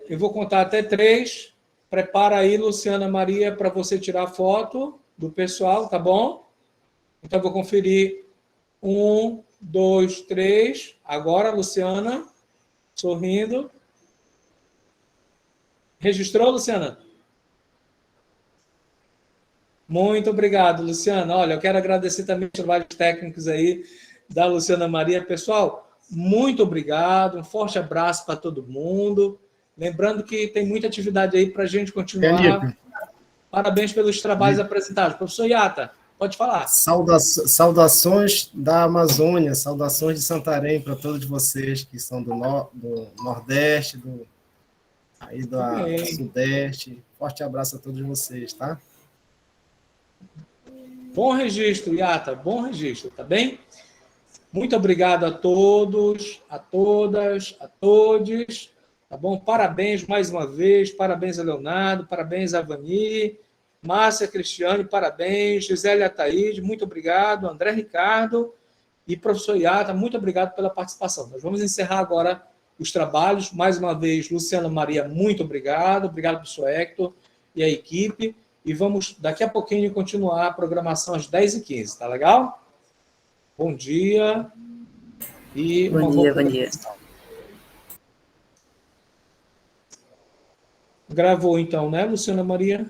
Eu vou contar até 3. Prepara aí, Luciana Maria, para você tirar a foto do pessoal, tá bom? Então, eu vou conferir. 1, 2, 3. Agora, Luciana, sorrindo. Registrou, Luciana? Muito obrigado, Luciana. Olha, eu quero agradecer também os trabalhos técnicos aí da Luciana Maria. Pessoal, muito obrigado. Um forte abraço para todo mundo. Lembrando que tem muita atividade aí para a gente continuar. Parabéns pelos trabalhos apresentados. Professor Iata, pode falar. Saudações da Amazônia, saudações de Santarém para todos vocês que são do Nordeste, do Sudeste. Forte abraço a todos vocês, tá? Bom registro, Iata, bom registro, tá bem? Muito obrigado a todos, a todas, a todos. Tá bom? Parabéns mais uma vez, parabéns a Leonardo, parabéns a Vani, Márcia Cristiane, parabéns, Gisele Ataíde, muito obrigado, André Ricardo e professor Iata, muito obrigado pela participação. Nós vamos encerrar agora os trabalhos. Mais uma vez, Luciana Maria, muito obrigado, professor Hector e a equipe, e vamos daqui a pouquinho continuar a programação às 10h15, tá legal? Bom dia e bom dia. Gravou então, né, Luciana Maria?